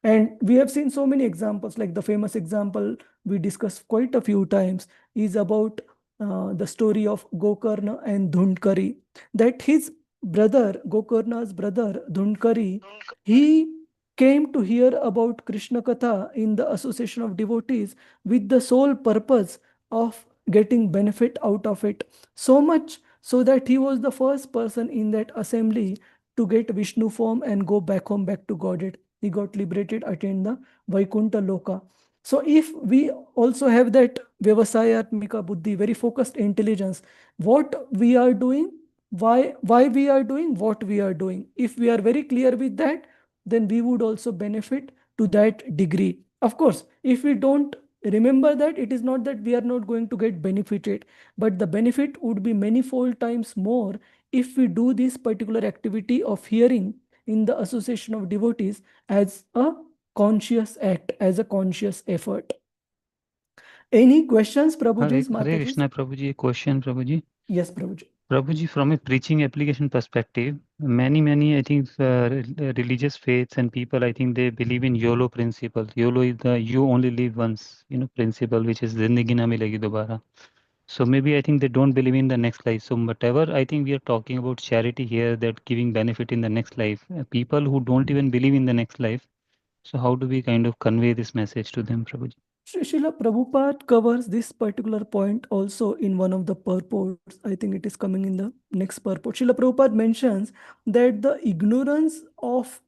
And we have seen so many examples, like the famous example we discussed quite a few times is about the story of Gokarna and Dhundkari, that his brother, Gokarna's brother, Dhundkari, he came to hear about Krishna Katha in the association of devotees with the sole purpose of getting benefit out of it. So much so that he was the first person in that assembly to get Vishnu form and go back home, back to Godhead. He got liberated, attained the Vaikuntha Loka. So if we also have that Vyavasayatmika Buddhi, very focused intelligence, what we are doing, why we are doing what we are doing, if we are very clear with that, then we would also benefit to that degree. Of course, if we don't remember that, it is not that we are not going to get benefited, but the benefit would be manifold times more if we do this particular activity of hearing in the association of devotees as a conscious act, as a conscious effort. Any questions, Prabhuji? Hare Krishna, Prabhuji. A question, Prabhuji. Yes, Prabhuji. Prabhuji, from a preaching application perspective, many, I think, religious faiths and people, I think they believe in YOLO principle. YOLO is the you only live once, principle, which is Zindagi na milegi dobara. So maybe I think they don't believe in the next life. So whatever I think we are talking about charity here, that giving benefit in the next life, people who don't even believe in the next life. So how do we kind of convey this message to them, Prabhuji? Srila Prabhupada covers this particular point also in one of the purports. I think it is coming in the next purport. Srila Prabhupada mentions that the ignorance of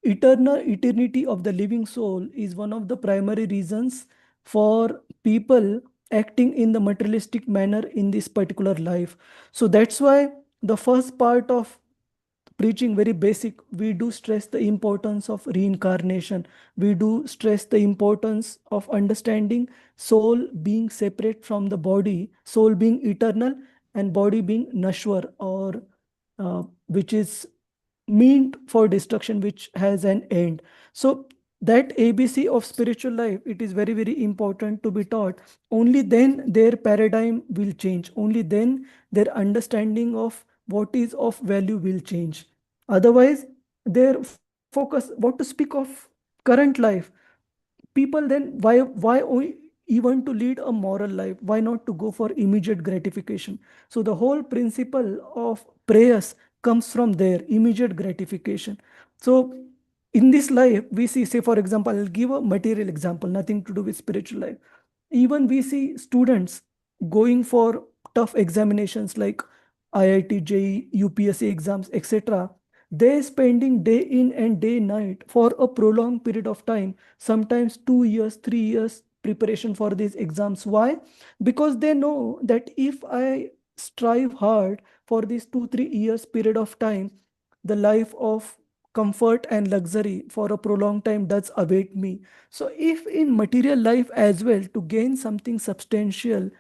eternity of the living soul is one of the primary reasons for people acting in the materialistic manner in this particular life. So that's why the first part of preaching, very basic, we do stress the importance of reincarnation. We do stress the importance of understanding soul being separate from the body, soul being eternal and body being nashwar, or which is meant for destruction, which has an end. So that ABC of spiritual life, it is very, very important to be taught. Only then their paradigm will change. Only then their understanding of what is of value will change. Otherwise, their focus, what to speak of current life, people then, even to lead a moral life, why not to go for immediate gratification? So the whole principle of prayers comes from there, immediate gratification. So in this life we see, say for example, I'll give a material example, nothing to do with spiritual life. Even we see students going for tough examinations like IIT, JEE, UPSC exams, etc. They spending day in and day night for a prolonged period of time, sometimes 2 years, 3 years preparation for these exams. Why? Because they know that if I strive hard for this 2, 3 years period of time, the life of comfort and luxury for a prolonged time does await me. So if in material life as well, to gain something substantial,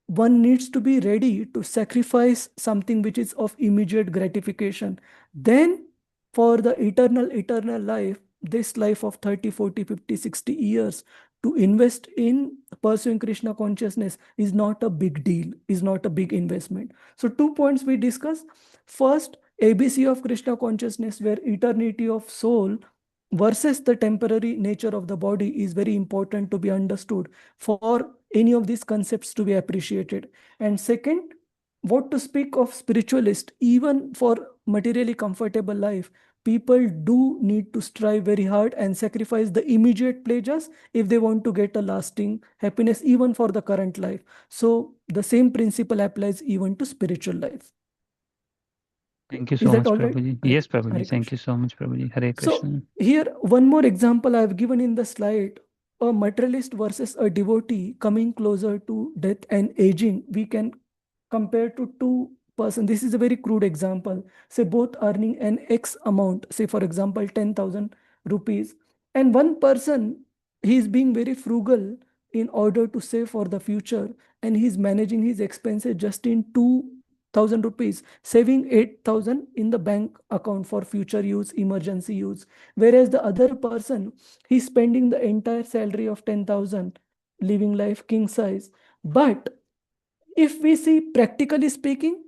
one needs to be ready to sacrifice something which is of immediate gratification. Then for the eternal life, this life of 30, 40, 50, 60 years, to invest in pursuing Krishna consciousness is not a big deal, is not a big investment. So 2 points we discussed. First, ABC of Krishna consciousness, where eternity of soul versus the temporary nature of the body is very important to be understood for any of these concepts to be appreciated. And second, what to speak of spiritualist, even for materially comfortable life, people do need to strive very hard and sacrifice the immediate pleasures if they want to get a lasting happiness, even for the current life. So the same principle applies even to spiritual life. Thank you Is so that much, all right? Prabhuji. Yes, Hare Prabhuji. Thank Krishna. you so much, Prabhuji. Hare So Krishna. here, one more example I've given in the slide, a materialist versus a devotee coming closer to death and aging. We can compare to two persons. This is a very crude example. Say both earning an X amount, say for example, 10,000 rupees. And one person, he is being very frugal in order to save for the future. And he's managing his expenses just in 2,000 rupees, saving 8,000 in the bank account for future use, emergency use. Whereas the other person, he's spending the entire salary of 10,000, living life king size. But if we see practically speaking,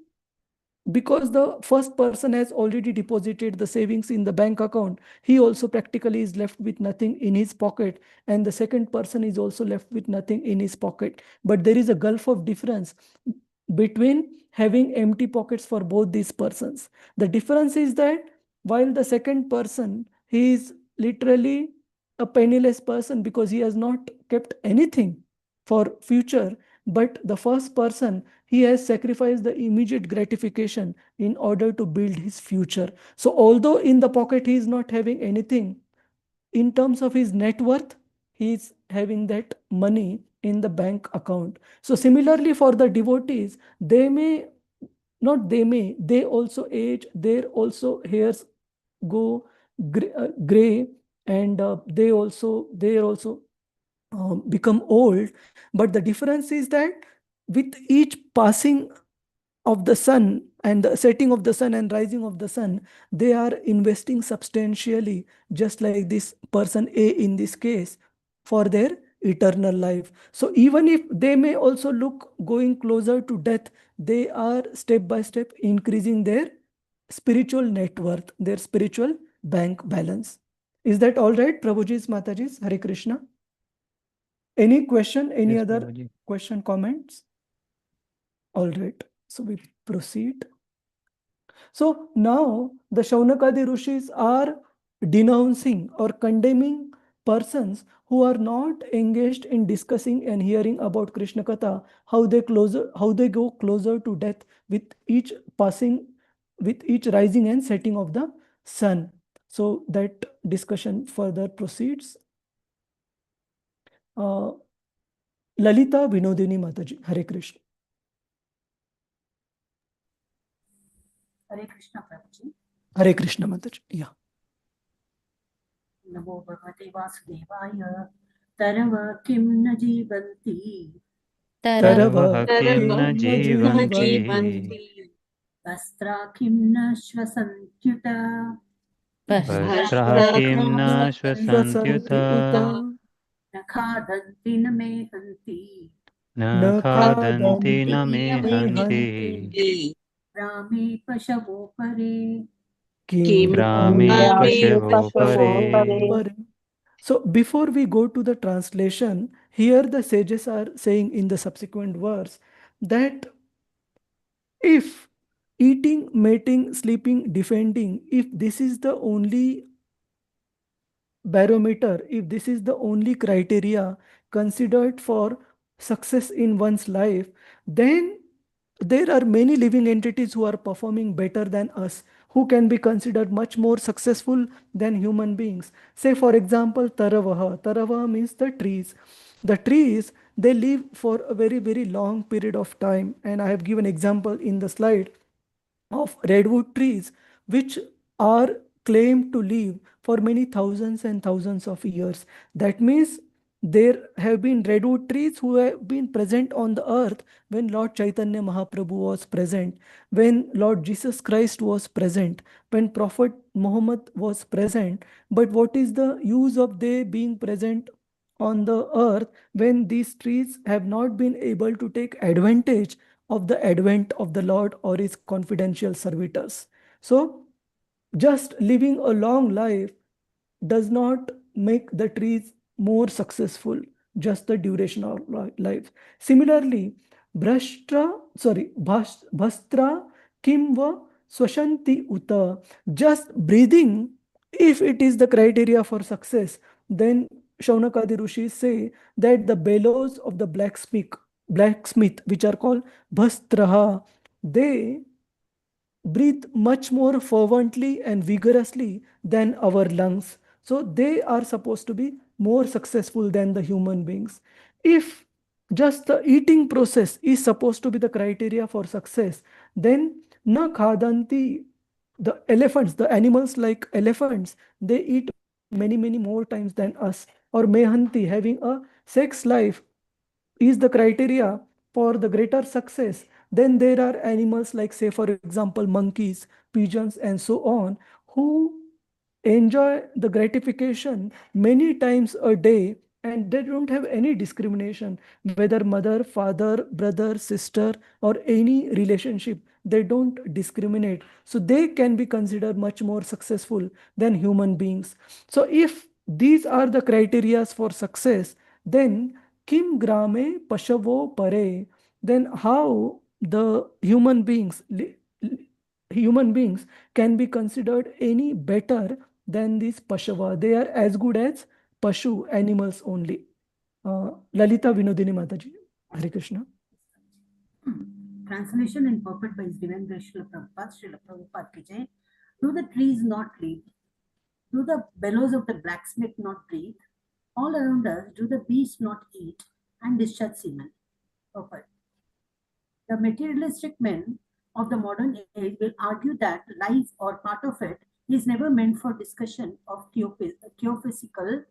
because the first person has already deposited the savings in the bank account, he also practically is left with nothing in his pocket, and the second person is also left with nothing in his pocket. But there is a gulf of difference between having empty pockets for both these persons. The difference is that while the second person, he is literally a penniless person because he has not kept anything for future, but the first person, he has sacrificed the immediate gratification in order to build his future. So although in the pocket he is not having anything, in terms of his net worth, he is having that money in the bank account. So similarly for the devotees, they may, not they may, they also age, their also hairs go gray, and they also become old. But the difference is that with each passing of the sun and the setting of the sun and rising of the sun, they are investing substantially, just like this person A in this case, for their eternal life. So even if they may also look going closer to death, they are step by step increasing their spiritual net worth, their spiritual bank balance. Is that all right, Prabhuji's, Mataji's? Hare Krishna. Any question, any Yes, other Prabhuji. question, comments? All right, so we proceed. So now the Shaunakadi Rishis are denouncing or condemning persons who are not engaged in discussing and hearing about Krishna Katha, how they go closer to death with each rising and setting of the sun. So that discussion further proceeds. Lalita Vinodini Mataji, Hare Krishna. Hare Krishna Prabhuji. Hare Krishna Mataji. Yeah. Namo Bhagavate Vasudevaya. Tarava kim na jivanti. Tarava kim na jivanti. Vastra kim na shvasantyuta. Vastra kim na shvasantyuta. Nakhadanti na mehanti. Na khadanti na mehanti. Rame pashavo pare. Rame pashavo pare. So before we go to the translation, here the sages are saying in the subsequent verse that if eating, mating, sleeping, defending, if this is the only barometer, if this is the only criteria considered for success in one's life, then there are many living entities who are performing better than us, who can be considered much more successful than human beings. Say, for example, Taravaha. Taravaha means the trees. The trees, they live for a very, very long period of time. And I have given example in the slide of redwood trees, which are claimed to live for many thousands and thousands of years. That means there have been redwood trees who have been present on the earth when Lord Chaitanya Mahaprabhu was present, when Lord Jesus Christ was present, when Prophet Muhammad was present. But what is the use of they being present on the earth when these trees have not been able to take advantage of the advent of the Lord or his confidential servitors? So just living a long life does not make the trees more successful, just the duration of life. Similarly, Bhastra Kimva Swashanti Uta, just breathing, if it is the criteria for success, then Shaunakadi Rishis say that the bellows of the blacksmith, which are called Bhastraha, they breathe much more fervently and vigorously than our lungs. So they are supposed to be more successful than the human beings. If just the eating process is supposed to be the criteria for success, then na khadanti, the elephants, the animals like elephants, they eat many, many more times than us. Or mehanti, having a sex life is the criteria for the greater success. Then there are animals like, say, for example, monkeys, pigeons, and so on, who enjoy the gratification many times a day, and they don't have any discrimination, whether mother, father, brother, sister, or any relationship. They don't discriminate. So they can be considered much more successful than human beings. So if these are the criteria for success, then Kim grame pashavo pare, then how the human beings can be considered any better than these pashava? They are as good as pashu, animals only. Lalita Vinodini Mataji. Hare Krishna. Translation in purport by His Divine Grace Srila Prabhupada. Srila Prabhupada ki jai. Do the trees not breathe? Do the bellows of the blacksmith not breathe? All around us, do the beasts not eat and discharge semen? Purport. The materialistic men of the modern age will argue that life or part of it is never meant for discussion of theosophical,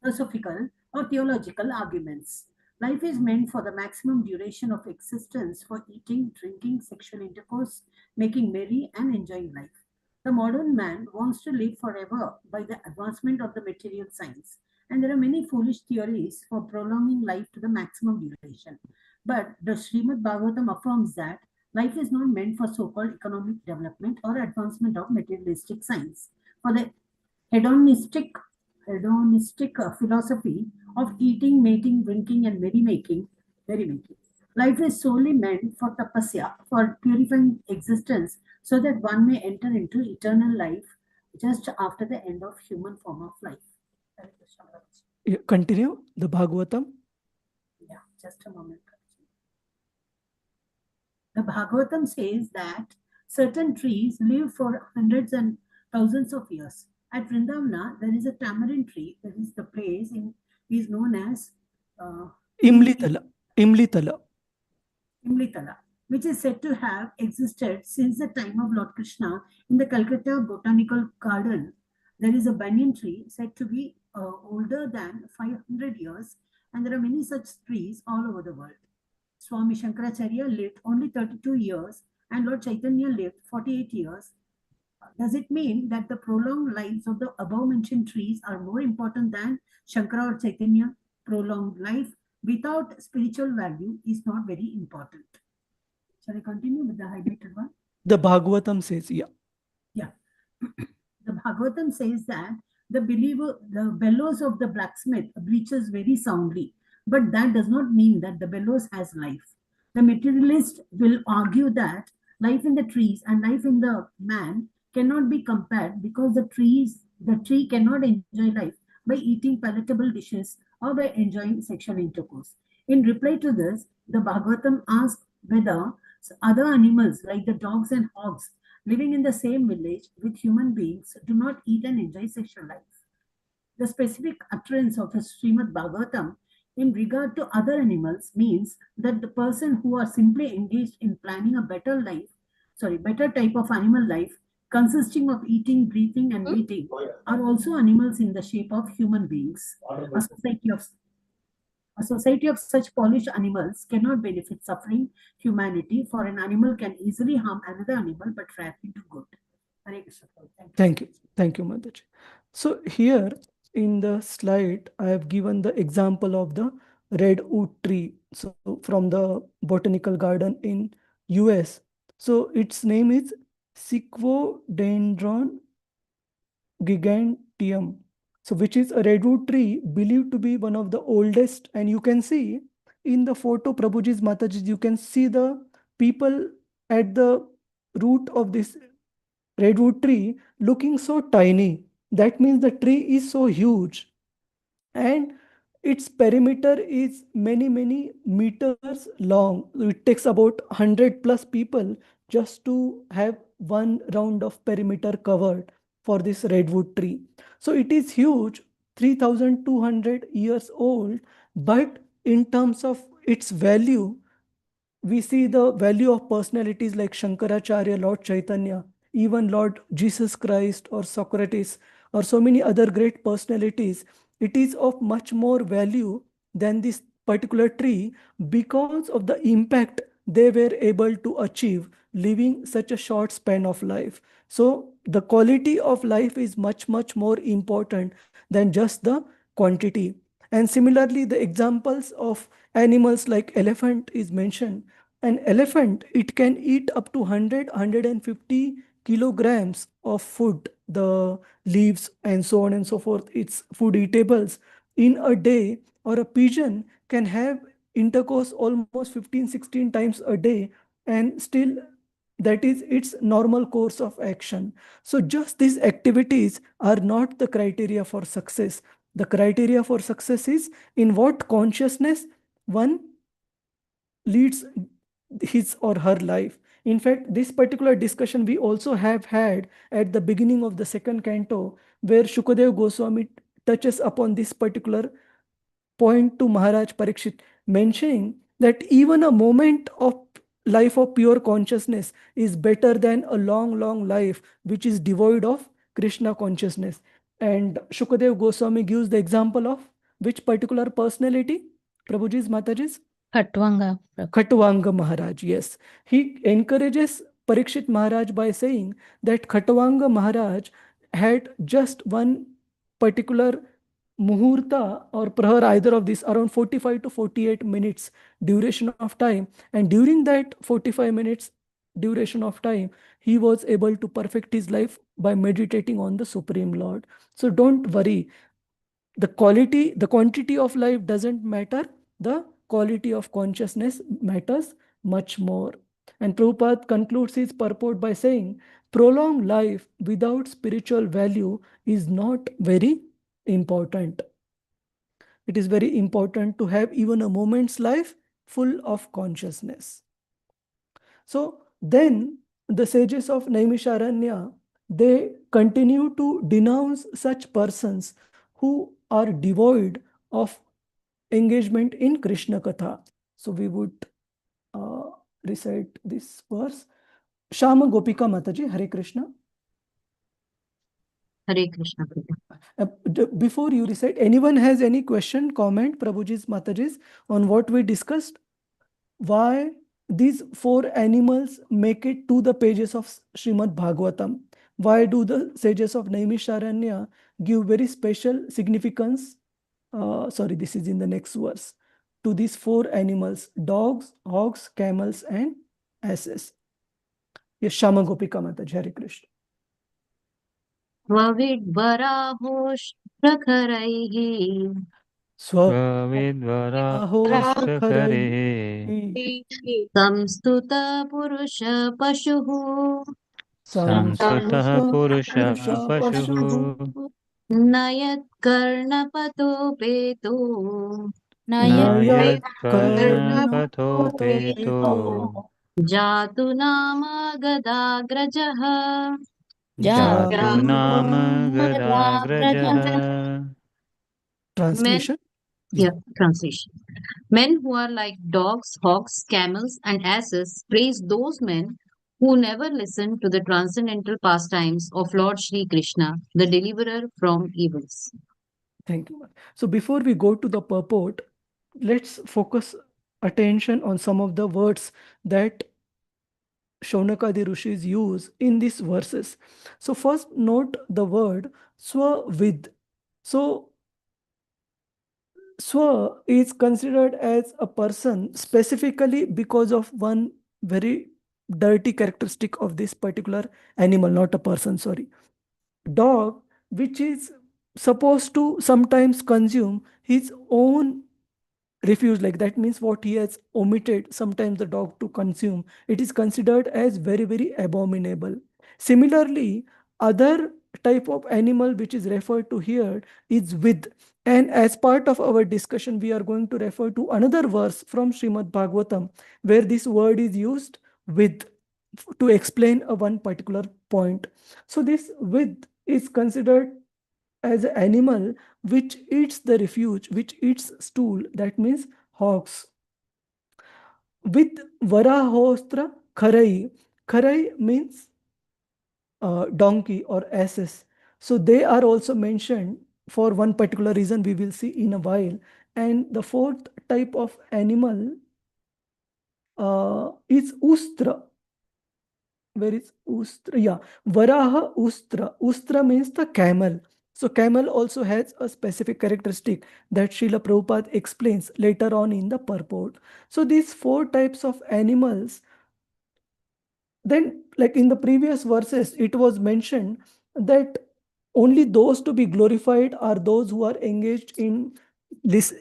philosophical or theological arguments. Life is meant for the maximum duration of existence for eating, drinking, sexual intercourse, making merry, and enjoying life. The modern man wants to live forever by the advancement of the material science, and there are many foolish theories for prolonging life to the maximum duration. But the Srimad Bhagavatam affirms that life is not meant for so-called economic development or advancement of materialistic science. For the hedonistic philosophy of eating, mating, drinking, and merrymaking, Life is solely meant for tapasya, for purifying existence, so that one may enter into eternal life just after the end of human form of life. Hare Krishna, Prabhuji. Yeah, continue the Bhagavatam. Yeah, just a moment. The Bhagavatam says that certain trees live for hundreds and thousands of years. At Vrindavana, there is a tamarind tree. That is the place is known as Imlitala. Imlitala, which is said to have existed since the time of Lord Krishna in the Calcutta Botanical Garden. There is a banyan tree said to be older than 500 years, and there are many such trees all over the world. Swami Shankaracharya lived only 32 years, and Lord Chaitanya lived 48 years. Does it mean that the prolonged lives of the above mentioned trees are more important than Shankara or Chaitanya? Prolonged life without spiritual value is not very important. Shall I continue with the highlighted one? The Bhagavatam says, yeah. Yeah. The Bhagavatam says that the bellows of the blacksmith bleaches very soundly, but that does not mean that the bellows has life. The materialist will argue that life in the trees and life in the man cannot be compared because the tree cannot enjoy life by eating palatable dishes or by enjoying sexual intercourse. In reply to this, the Bhagavatam asks whether other animals like the dogs and hogs living in the same village with human beings do not eat and enjoy sexual life. The specific utterance of the Srimad Bhagavatam in regard to other animals means that the person who are simply engaged in planning a better type of animal life consisting of eating, breathing, and mating are also animals in the shape of human beings. A society of such polished animals cannot benefit suffering humanity, for an animal can easily harm another animal but rarely do good. Hare Krishna. Thank you. Thank you, Mataji. So here in the slide, I have given the example of the redwood tree. So from the botanical garden in US. So its name is Sequodendron giganteum. So which is a redwood tree believed to be one of the oldest. And you can see in the photo, Prabhuji's Mataji, you can see the people at the root of this redwood tree looking so tiny. That means the tree is so huge and its perimeter is many meters long. It takes about 100 plus people just to have one round of perimeter covered for this redwood tree. So it is huge, 3200 years old, but in terms of its value, we see the value of personalities like Shankaracharya, Lord Chaitanya, even Lord Jesus Christ or Socrates, or so many other great personalities. It is of much more value than this particular tree because of the impact they were able to achieve living such a short span of life. So the quality of life is much more important than just the quantity. And similarly, the examples of animals like elephant is mentioned. An elephant, it can eat up to 150 kilograms of food, the leaves and so on and so forth, its food eatables in a day. Or a pigeon can have intercourse almost 15-16 times a day, and still that is its normal course of action. So just these activities are not the criteria for success. The criteria for success is in what consciousness one leads his or her life. In fact, this particular discussion we also have had at the beginning of the second canto, where Shukadeva Goswami touches upon this particular point to Maharaj Parikshit, mentioning that even a moment of life of pure consciousness is better than a long life which is devoid of Krishna consciousness. And Shukadeva Goswami gives the example of which particular personality? Prabhuji's, Mataji's? Khatwanga. Khatwanga Maharaj, yes. He encourages Parikshit Maharaj by saying that Khatwanga Maharaj had just one particular muhurta or prahar, either of these, around 45 to 48 minutes duration of time. And during that 45 minutes duration of time, he was able to perfect his life by meditating on the Supreme Lord. So don't worry. The quantity of life doesn't matter. The quality of consciousness matters much more. And Prabhupada concludes his purport by saying, prolonged life without spiritual value is not very important. It is very important to have even a moment's life full of consciousness. So then the sages of Naimisharanya, they continue to denounce such persons who are devoid of engagement in Krishna Katha. So we would recite this verse. Shama Gopika Mataji, Hare Krishna. Hare Krishna. Before you recite, anyone has any question, comment, Prabhuji's, Mataji's, on what we discussed? Why these four animals make it to the pages of Srimad Bhagavatam? Why do the sages of Naimisharanya give very special significance? Sorry, this is in the next verse. To these four animals, dogs, hogs, camels, and asses. Yes, Shama Gopika Mataji, Hare Krishna. Swavidvarahoshtrakaraihi Swavidvarahoshtakare samstuta purusha pashuhu Samsutah Purusha Pashuhu Nayat karnapato peto Nayat Karnapato Peto Jatu nama gadagrajaha Jatu Nama Gadagrajaha. Translation? Translation. Men who are like dogs, hogs, camels, and asses praise those men who never listen to the transcendental pastimes of Lord Shri Krishna, the deliverer from evils. Thank you. So before we go to the purport, let's focus attention on some of the words that Shaunakadi Rishis use in these verses. So first note the word swavid. So swa is considered as a person specifically because of one very dirty characteristic of this particular animal, not a person, sorry. Dog, which is supposed to sometimes consume his own refuse, like that means what he has omitted sometimes the dog to consume, it is considered as very, very abominable. Similarly, other type of animal which is referred to here is with. And as part of our discussion, we are going to refer to another verse from Srimad Bhagavatam where this word is used with to explain a one particular point. So this with is considered as an animal which eats the refuge, which eats stool, that means hogs. With varahostra kharai. Kharai means donkey or asses. So they are also mentioned for one particular reason we will see in a while. And the fourth type of animal is ustra. Where is ustra? Yeah, varaha ustra. Ustra means the camel. So camel also has a specific characteristic that Srila Prabhupada explains later on in the purport. So these four types of animals, then like in the previous verses, it was mentioned that only those to be glorified are those who are engaged in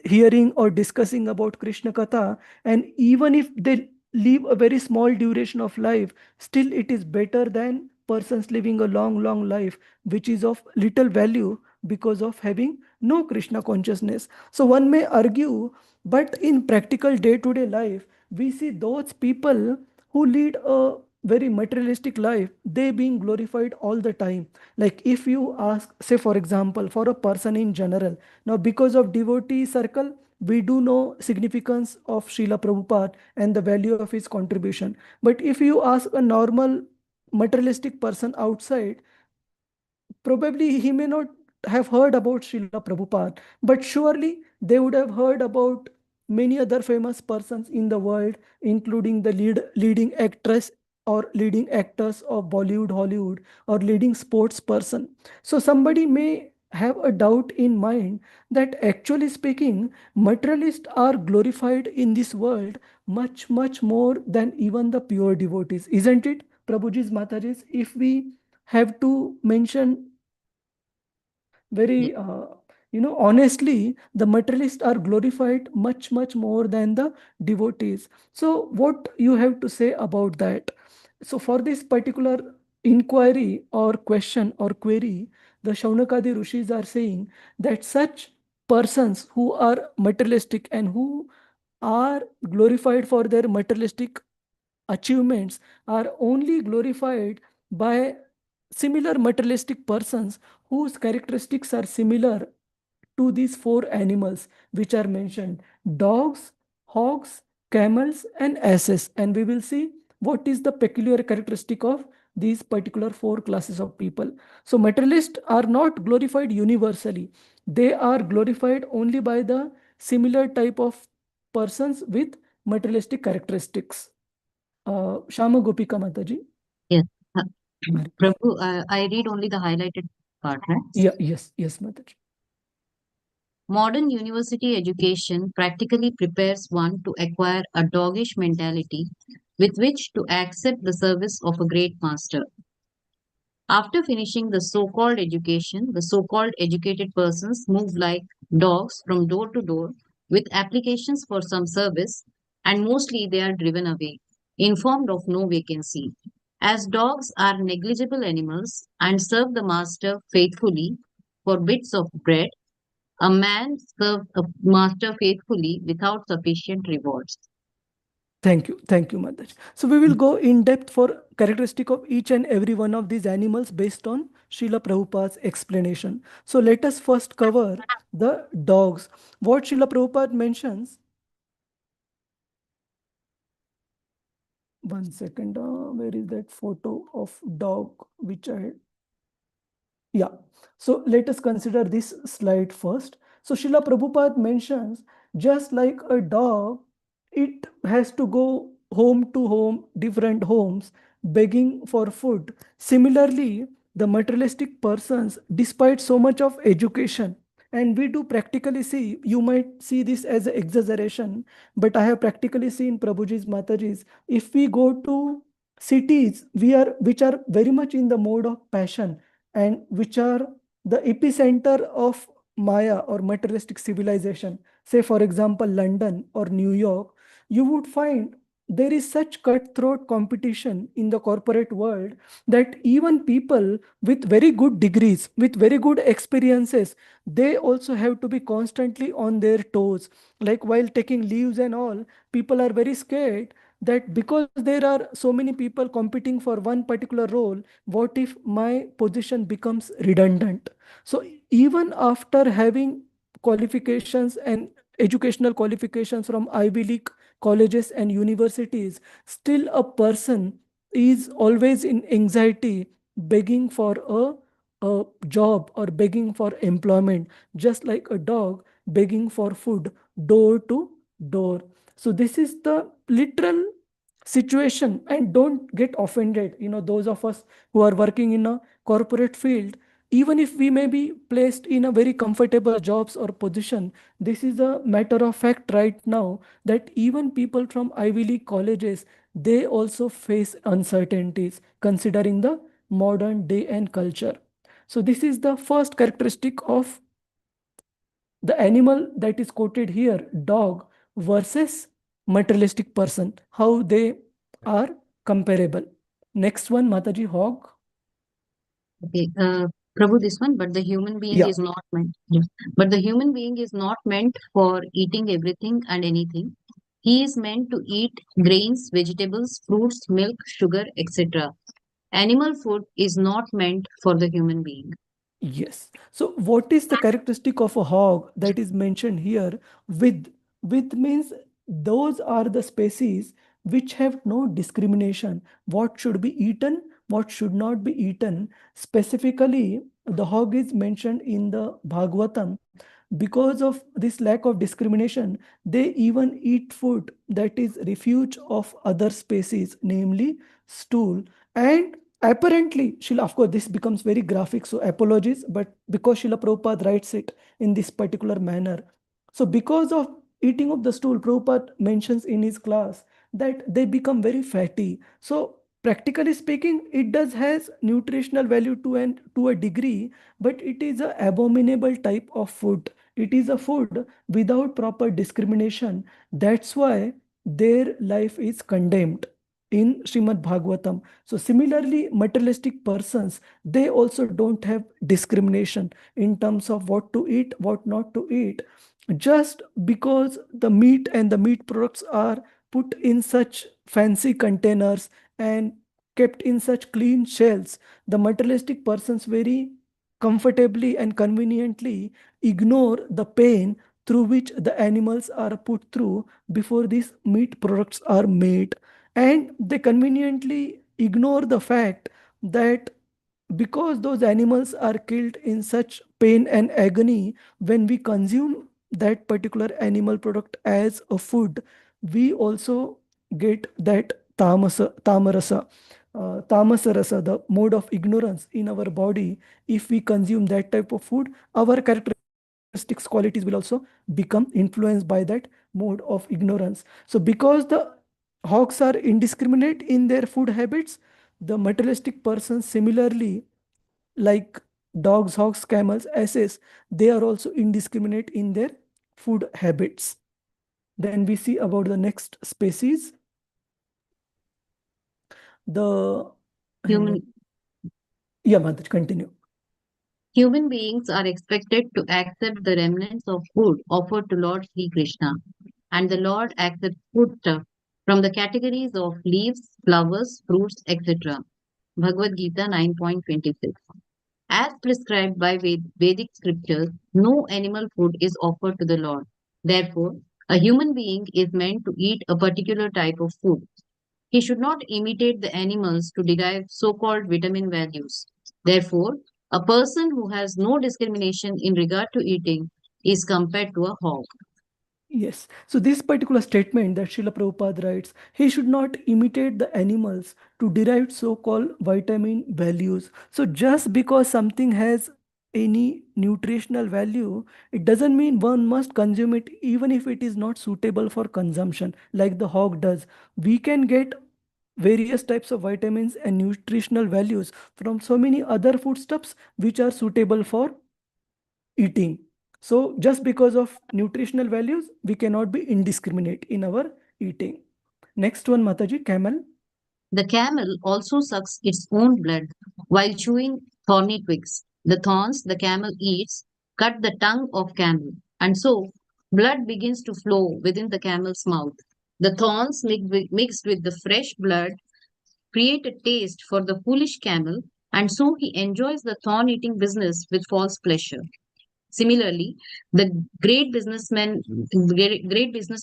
hearing or discussing about Krishna Katha. And even if they live a very small duration of life, still it is better than persons living a long, long life, which is of little value because of having no Krishna consciousness. So one may argue, but in practical day-to-day life, we see those people who lead a very materialistic life, they being glorified all the time. Like if you ask, say for example, for a person in general, now because of devotee circle, we do know significance of Srila Prabhupada and the value of his contribution. But if you ask a normal materialistic person outside, probably he may not have heard about Srila Prabhupada, but surely they would have heard about many other famous persons in the world, including the leading actress or leading actors of Bollywood, Hollywood, or leading sports person. So somebody may have a doubt in mind that actually speaking, materialists are glorified in this world much, much more than even the pure devotees. Isn't it, Prabhuji's, Mataji's? If we have to mention very honestly, the materialists are glorified much, much more than the devotees. So what you have to say about that? So for this particular inquiry or question or query, the Shaunakadi Rishis are saying that such persons who are materialistic and who are glorified for their materialistic achievements are only glorified by similar materialistic persons whose characteristics are similar to these four animals which are mentioned: dogs, hogs, camels, and asses. And we will see what is the peculiar characteristic of these particular four classes of people. So materialists are not glorified universally. They are glorified only by the similar type of persons with materialistic characteristics. Shama Gopika Mataji. Yes. Hare Krishna. Prabhu, I read only the highlighted part, right? Yeah, yes, Mataji. Modern university education practically prepares one to acquire a doggish mentality with which to accept the service of a great master. After finishing the so-called education, the so-called educated persons move like dogs from door to door with applications for some service, and mostly they are driven away, informed of no vacancy. As dogs are negligible animals and serve the master faithfully for bits of bread, a man serves a master faithfully without sufficient rewards. Thank you, Mataji. So we will go in depth for characteristic of each and every one of these animals based on Srila Prabhupada's explanation. So let us first cover the dogs. What Srila Prabhupada mentions. One second, where is that photo of dog which I... Yeah. So let us consider this slide first. So Srila Prabhupada mentions, just like a dog, it has to go home to home, different homes, begging for food. Similarly, the materialistic persons, despite so much of education, and we do practically see, you might see this as an exaggeration, but I have practically seen Prabhuji's, Mataji's, if we go to cities, which are very much in the mode of passion, and which are the epicenter of Maya or materialistic civilization, say for example London or New York, you would find there is such cutthroat competition in the corporate world that even people with very good degrees, with very good experiences, they also have to be constantly on their toes. Like while taking leaves and all, people are very scared that because there are so many people competing for one particular role, what if my position becomes redundant? So even after having qualifications and educational qualifications from Ivy League colleges and universities, still a person is always in anxiety, begging for a job or begging for employment, just like a dog begging for food door to door. So this is the literal situation. And don't get offended, those of us who are working in a corporate field, even if we may be placed in a very comfortable jobs or position, this is a matter of fact right now, that even people from Ivy League colleges, they also face uncertainties considering the modern day and culture. So this is the first characteristic of the animal that is quoted here, dog, versus materialistic person, how they are comparable. Next one, Mataji, hog. Okay, Prabhu, this one, but the human being Yeah. is not meant. Yes. But the human being is not meant for eating everything and anything. He is meant to eat grains, vegetables, fruits, milk, sugar, etc. Animal food is not meant for the human being. Yes. So what is the characteristic of a hog that is mentioned here? With means those are the species which have no discrimination. What should be eaten, what should not be eaten. Specifically, the hog is mentioned in the Bhagavatam. Because of this lack of discrimination, they even eat food that is refuge of other species, namely stool. And apparently, Srila, of course, this becomes very graphic, so apologies, but because Srila Prabhupada writes it in this particular manner. So because of eating of the stool, Prabhupada mentions in his class that they become very fatty. So practically speaking, it does has nutritional value to a degree, but it is a abominable type of food. It is a food without proper discrimination. That's why their life is condemned in Srimad Bhagavatam. So similarly, materialistic persons, they also don't have discrimination in terms of what to eat, what not to eat. Just because the meat and the meat products are put in such fancy containers and kept in such clean shells, the materialistic persons very comfortably and conveniently ignore the pain through which the animals are put through before these meat products are made. And they conveniently ignore the fact that because those animals are killed in such pain and agony, when we consume that particular animal product as a food, we also get that tamasa rasa, the mode of ignorance in our body. If we consume that type of food, our characteristics qualities will also become influenced by that mode of ignorance. So because the hogs are indiscriminate in their food habits, the materialistic persons similarly, like dogs, hogs, camels, asses, they are also indiscriminate in their food habits. Then we see about the next species, the Human, yeah, Madhuri, continue. human beings are expected to accept the remnants of food offered to Lord Sri Krishna, and the Lord accepts food from the categories of leaves, flowers, fruits, etc. Bhagavad Gita 9.26. As prescribed by Vedic scriptures, no animal food is offered to the Lord. Therefore, a human being is meant to eat a particular type of food. He should not imitate the animals to derive so called vitamin values. Therefore, a person who has no discrimination in regard to eating is compared to a hog. Yes. So this particular statement that Srila Prabhupada writes, he should not imitate the animals to derive so-called vitamin values. So just because something has any nutritional value, it doesn't mean one must consume it even if it is not suitable for consumption, like the hog does. We can get various types of vitamins and nutritional values from so many other foodstuffs which are suitable for eating. So just because of nutritional values, we cannot be indiscriminate in our eating. Next one, Mataji, camel. The camel also sucks its own blood while chewing thorny twigs. The thorns the camel eats cut the tongue of camel, and so blood begins to flow within the camel's mouth. The thorns mixed with the fresh blood create a taste for the foolish camel, and so he enjoys the thorn eating business with false pleasure. Similarly, the great business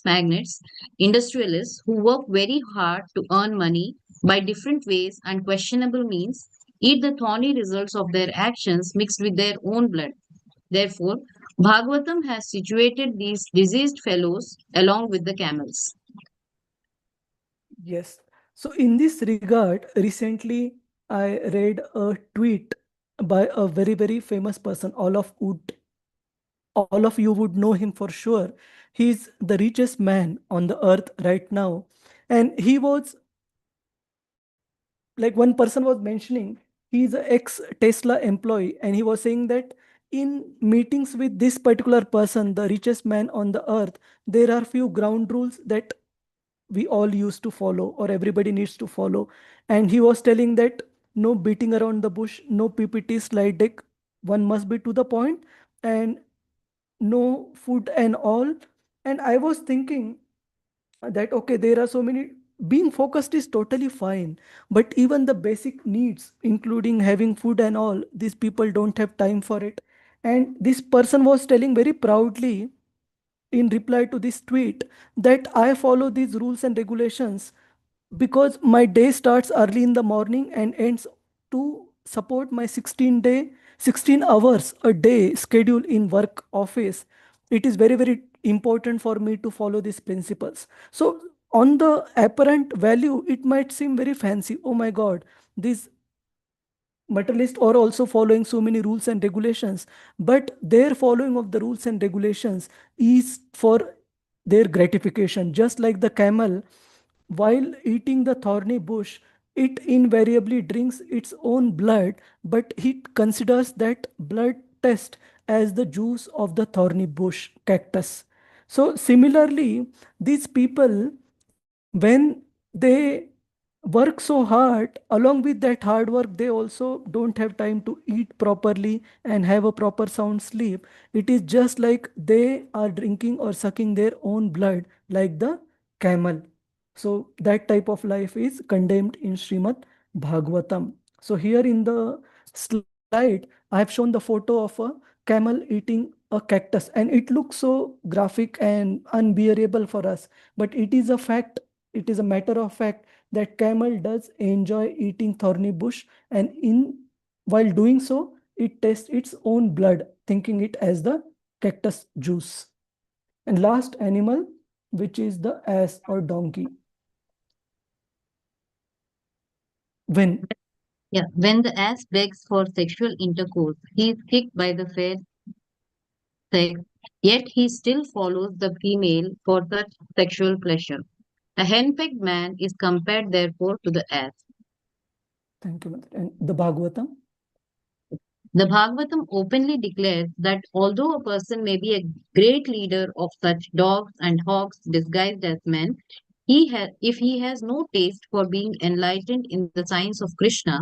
magnates, industrialists who work very hard to earn money by different ways and questionable means, eat the thorny results of their actions mixed with their own blood. Therefore, Bhagavatam has situated these diseased fellows along with the camels. Yes. So in this regard, recently I read a tweet by a very, very famous person, all of you would know him for sure. He's the richest man on the earth right now. And he was, like, one person was mentioning, he's an ex Tesla employee, and he was saying that in meetings with this particular person, the richest man on the earth, there are few ground rules that we all used to follow or everybody needs to follow. And he was telling that no beating around the bush, no PPT slide deck, one must be to the point, and no food and all. And I was thinking that okay, there are so many, being focused is totally fine, but even the basic needs including having food and all, these people don't have time for it. And this person was telling very proudly in reply to this tweet that I follow these rules and regulations because my day starts early in the morning and ends to support my 16 hours a day schedule in work office. It is very, very important for me to follow these principles. So on the apparent value, it might seem very fancy. Oh my God, these materialists are also following so many rules and regulations, but their following of the rules and regulations is for their gratification. Just like the camel, while eating the thorny bush, it invariably drinks its own blood, but he considers that blood test as the juice of the thorny bush cactus. So similarly, these people, when they work so hard, along with that hard work, they also don't have time to eat properly and have a proper sound sleep. It is just like they are drinking or sucking their own blood, like the camel. So that type of life is condemned in Srimad Bhagavatam. So here in the slide, I have shown the photo of a camel eating a cactus, and it looks so graphic and unbearable for us. But it is a fact, it is a matter of fact that camel does enjoy eating thorny bush, and in while doing so, it tastes its own blood, thinking it as the cactus juice. And last animal, which is the ass or donkey. When When the ass begs for sexual intercourse, he is kicked by the fair sex, yet he still follows the female for such sexual pleasure. A henpecked man is compared, therefore, to the ass. Thank you, Mother. And the Bhagavatam. The Bhagavatam openly declares that although a person may be a great leader of such dogs and hogs disguised as men, if he has no taste for being enlightened in the science of Krishna,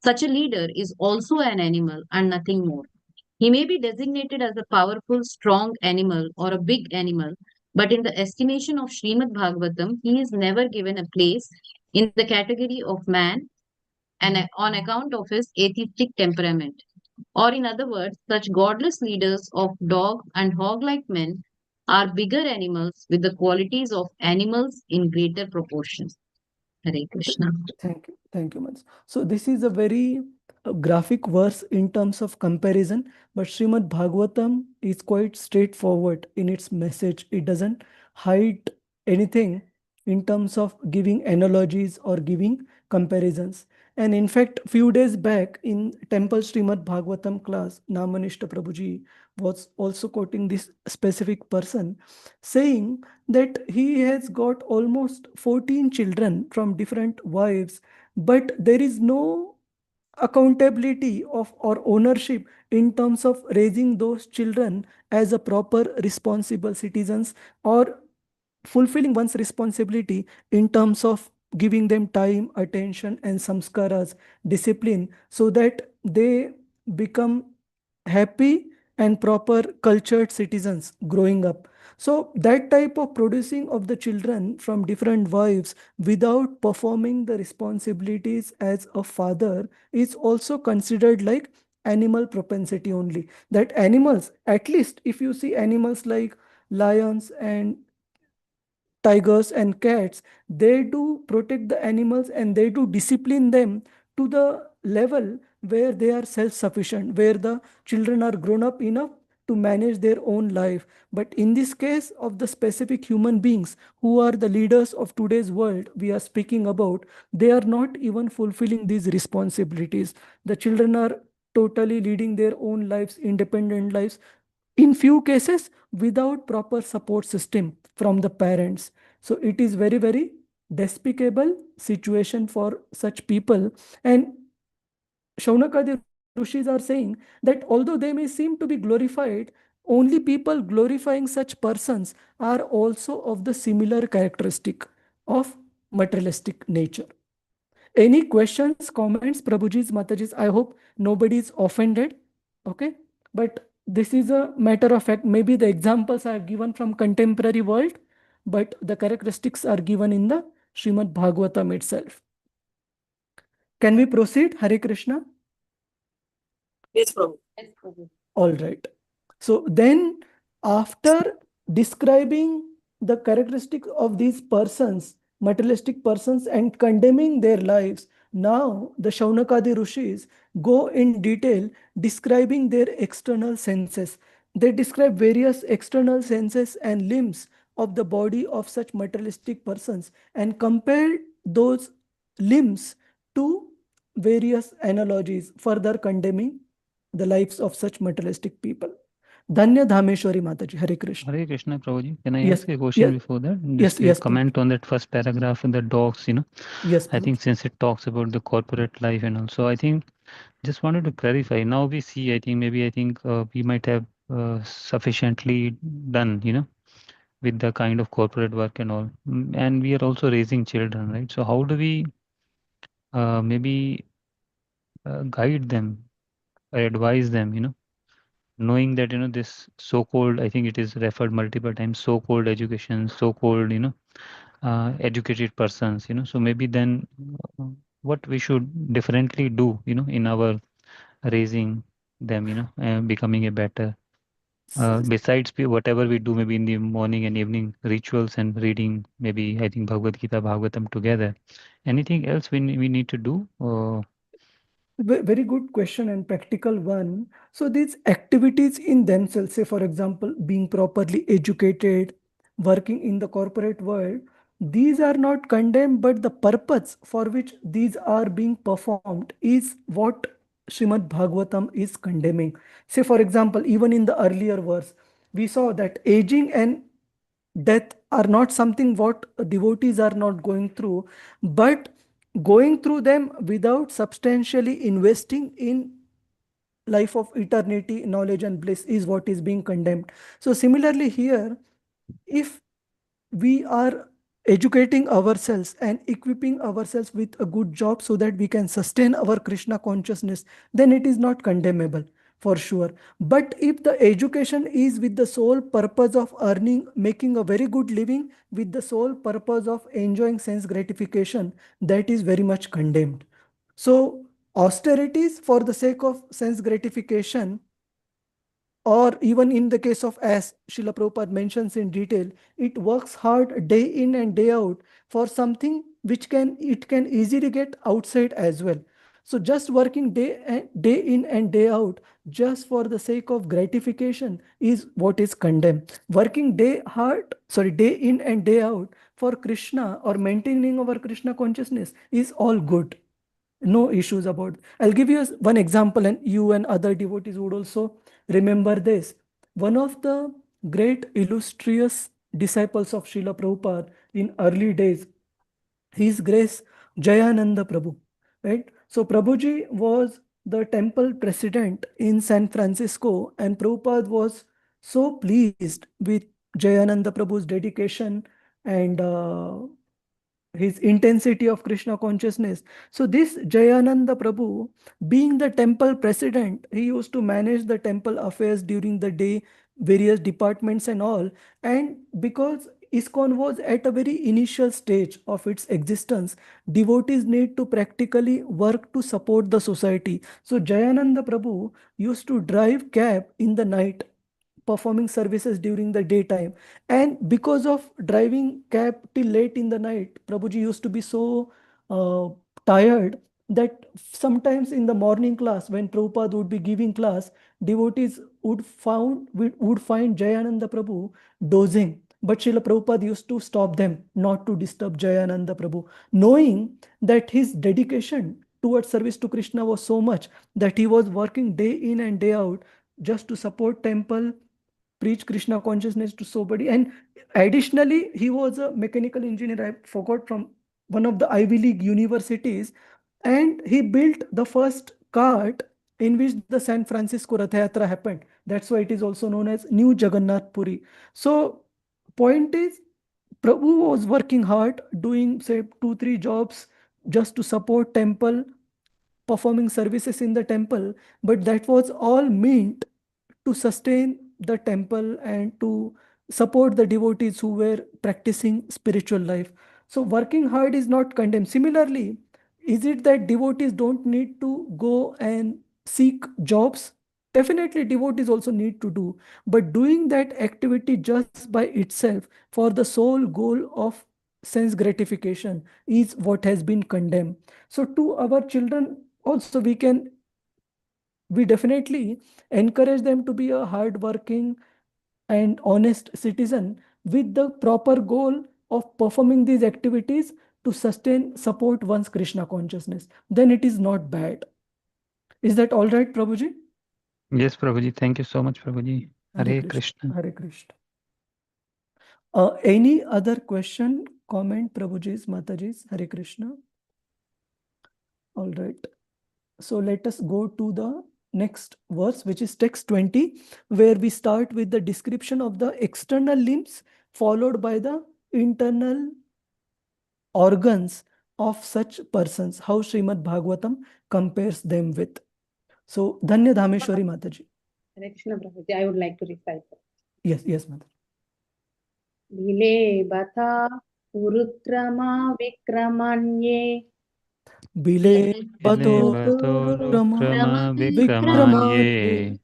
such a leader is also an animal and nothing more. He may be designated as a powerful, strong animal or a big animal, but in the estimation of Srimad Bhagavatam, he is never given a place in the category of man and on account of his atheistic temperament. Or, in other words, such godless leaders of dog and hog like men are bigger animals with the qualities of animals in greater proportions. Hare Krishna. Thank you, Mans. So this is a very graphic verse in terms of comparison, but Srimad Bhagavatam is quite straightforward in its message. It doesn't hide anything in terms of giving analogies or giving comparisons. And in fact, few days back in Temple Srimad Bhagavatam class, Namanishta Prabhuji was also quoting this specific person, saying that he has got almost 14 children from different wives, but there is no accountability of or ownership in terms of raising those children as a proper responsible citizens, or fulfilling one's responsibility in terms of giving them time, attention, and samskaras, discipline, so that they become happy and proper cultured citizens growing up. So that type of producing of the children from different wives without performing the responsibilities as a father is also considered like animal propensity only. That animals, at least if you see animals like lions and tigers and cats, they do protect the animals and they do discipline them to the level where they are self-sufficient, where the children are grown up enough to manage their own life. But in this case of the specific human beings who are the leaders of today's world we are speaking about, they are not even fulfilling these responsibilities. The children are totally leading their own lives, independent lives, in few cases without proper support system from the parents. So it is very, very despicable situation for such people. And Shaunakadi Rishis are saying that although they may seem to be glorified, only people glorifying such persons are also of the similar characteristic of materialistic nature. Any questions, comments, Prabhujis, Matajis? I hope nobody is offended. Okay. But this is a matter of fact. Maybe the examples are given from contemporary world, but the characteristics are given in the Srimad Bhagavatam itself. Can we proceed? Hare Krishna. Yes, Prabhu. All right. So then after describing the characteristic of these persons, materialistic persons, and condemning their lives, now the Shaunakadi Rishis go in detail describing their external senses. They describe various external senses and limbs of the body of such materialistic persons and compare those limbs to various analogies, further condemning the lives of such materialistic people. Dhanya Dhameshwari Mataji. Hare Krishna. Hare Krishna, Prabhuji. Can I Yes, ask a question yes, before that? yes, Just a yes, please. comment on that first paragraph in the dogs, Yes, I think Prabhuji. since it talks about the corporate life and also, I think just wanted to clarify. Now we see, I think we might have sufficiently done, with the kind of corporate work and all. And we are also raising children, right? So how do we maybe guide them or advise them, knowing that, this so-called, I think it is referred multiple times, so-called education, so-called, educated persons, so maybe then what we should differently do, in our raising them, becoming a better, besides whatever we do maybe in the morning and evening rituals and reading, maybe I think Bhagavad Gita, Bhagavatam together. Anything else we need to do? Very good question and practical one. So these activities in themselves, say for example, being properly educated, working in the corporate world, these are not condemned, but the purpose for which these are being performed is what Srimad Bhagavatam is condemning. Say for example, even in the earlier verse, we saw that aging and death are not something what devotees are not going through, but going through them without substantially investing in life of eternity, knowledge and bliss is what is being condemned. So similarly here, if we are educating ourselves and equipping ourselves with a good job so that we can sustain our Krishna consciousness, then it is not condemnable for sure. But if the education is with the sole purpose of earning, making a very good living, with the sole purpose of enjoying sense gratification, that is very much condemned. So austerities for the sake of sense gratification, or even in the case of, as Srila Prabhupada mentions in detail, it works hard day in and day out for something which it can easily get outside as well. So just working day in and day out just for the sake of gratification is what is condemned. Working day in and day out for Krishna or maintaining our Krishna consciousness is all good. No issues about. I'll give you one example, and you and other devotees would also remember this. One of the great illustrious disciples of Srila Prabhupada in early days, His Grace Jayananda Prabhu, right? So Prabhuji was the temple president in San Francisco, and Prabhupada was so pleased with Jayananda Prabhu's dedication and his intensity of Krishna consciousness. So this Jayananda Prabhu, being the temple president, he used to manage the temple affairs during the day, various departments and all. And because ISKCON was at a very initial stage of its existence, devotees need to practically work to support the society. So Jayananda Prabhu used to drive cab in the night, performing services during the daytime. And because of driving cab till late in the night, Prabhuji used to be so tired that sometimes in the morning class, when Prabhupada would be giving class, devotees would find Jayananda Prabhu dozing. But Srila Prabhupada used to stop them not to disturb Jayananda Prabhu, knowing that his dedication towards service to Krishna was so much that he was working day in and day out just to support temple, preach Krishna consciousness to somebody. And additionally, he was a mechanical engineer, I forgot, from one of the Ivy League universities. And he built the first cart in which the San Francisco Ratha Yatra happened. That's why it is also known as New Jagannath Puri. So point is, Prabhu was working hard, doing say 2-3 jobs just to support temple, performing services in the temple, but that was all meant to sustain the temple and to support the devotees who were practicing spiritual life. So working hard is not condemned. Similarly, is it that devotees don't need to go and seek jobs? Definitely devotees also need to do, but doing that activity just by itself for the sole goal of sense gratification is what has been condemned. So to our children also, we definitely encourage them to be a hardworking and honest citizen with the proper goal of performing these activities to support one's Krishna consciousness. Then it is not bad. Is that all right, Prabhuji? Yes, Prabhuji. Thank you so much, Prabhuji. Hare Krishna. Hare Krishna. Any other question, comment, Prabhuji's, Mataji's? Hare Krishna. All right. So let us go to the next verse, which is text 20, where we start with the description of the external limbs, followed by the internal organs of such persons, how Srimad Bhagavatam compares them with. So, Dhanya Dhameshwari Mataji. Hare Krishna Prabhuji, I would like to recite that. Yes, yes, Mataji. Bile bata urutrama vikramanye Bile Bato Rama Vikramanye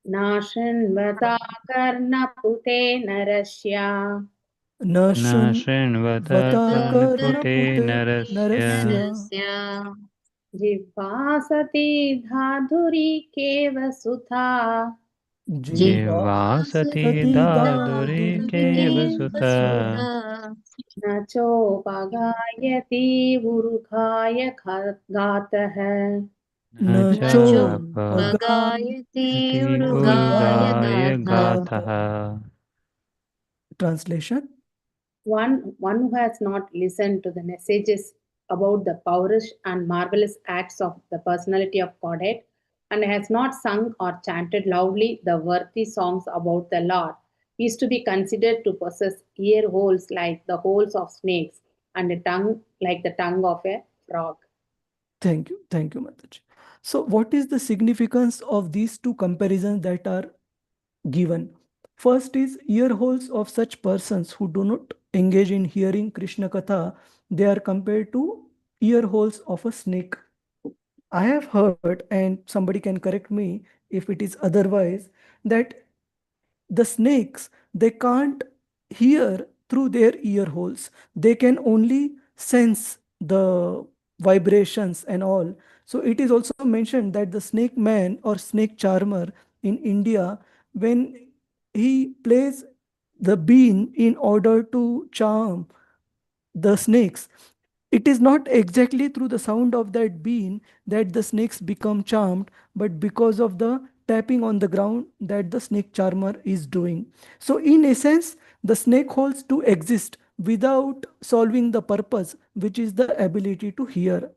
nashan vata karna pute narasya Nashan Vata Karna Pute Narasya Jivasati dhadhuri keva sutha Jivasati daduri keva sutta nacho pagayati urukhaya gatah Nacho Pagayati Urugaya Gatha. Gatha. Translation. One who has not listened to the messages about the powerish and marvelous acts of the personality of Godhead, and has not sung or chanted loudly the worthy songs about the Lord, is to be considered to possess ear holes like the holes of snakes and a tongue like the tongue of a frog. Thank you, Mataji. So, what is the significance of these two comparisons that are given? First is ear holes of such persons who do not engage in hearing Krishna Katha. They are compared to ear holes of a snake. I have heard, and somebody can correct me if it is otherwise, that the snakes, they can't hear through their ear holes. They can only sense the vibrations and all. So it is also mentioned that the snake man or snake charmer in India, when he plays the bean in order to charm the snakes, it is not exactly through the sound of that bean that the snakes become charmed, but because of the tapping on the ground that the snake charmer is doing. So, in essence, the snake holes do exist without solving the purpose, which is the ability to hear.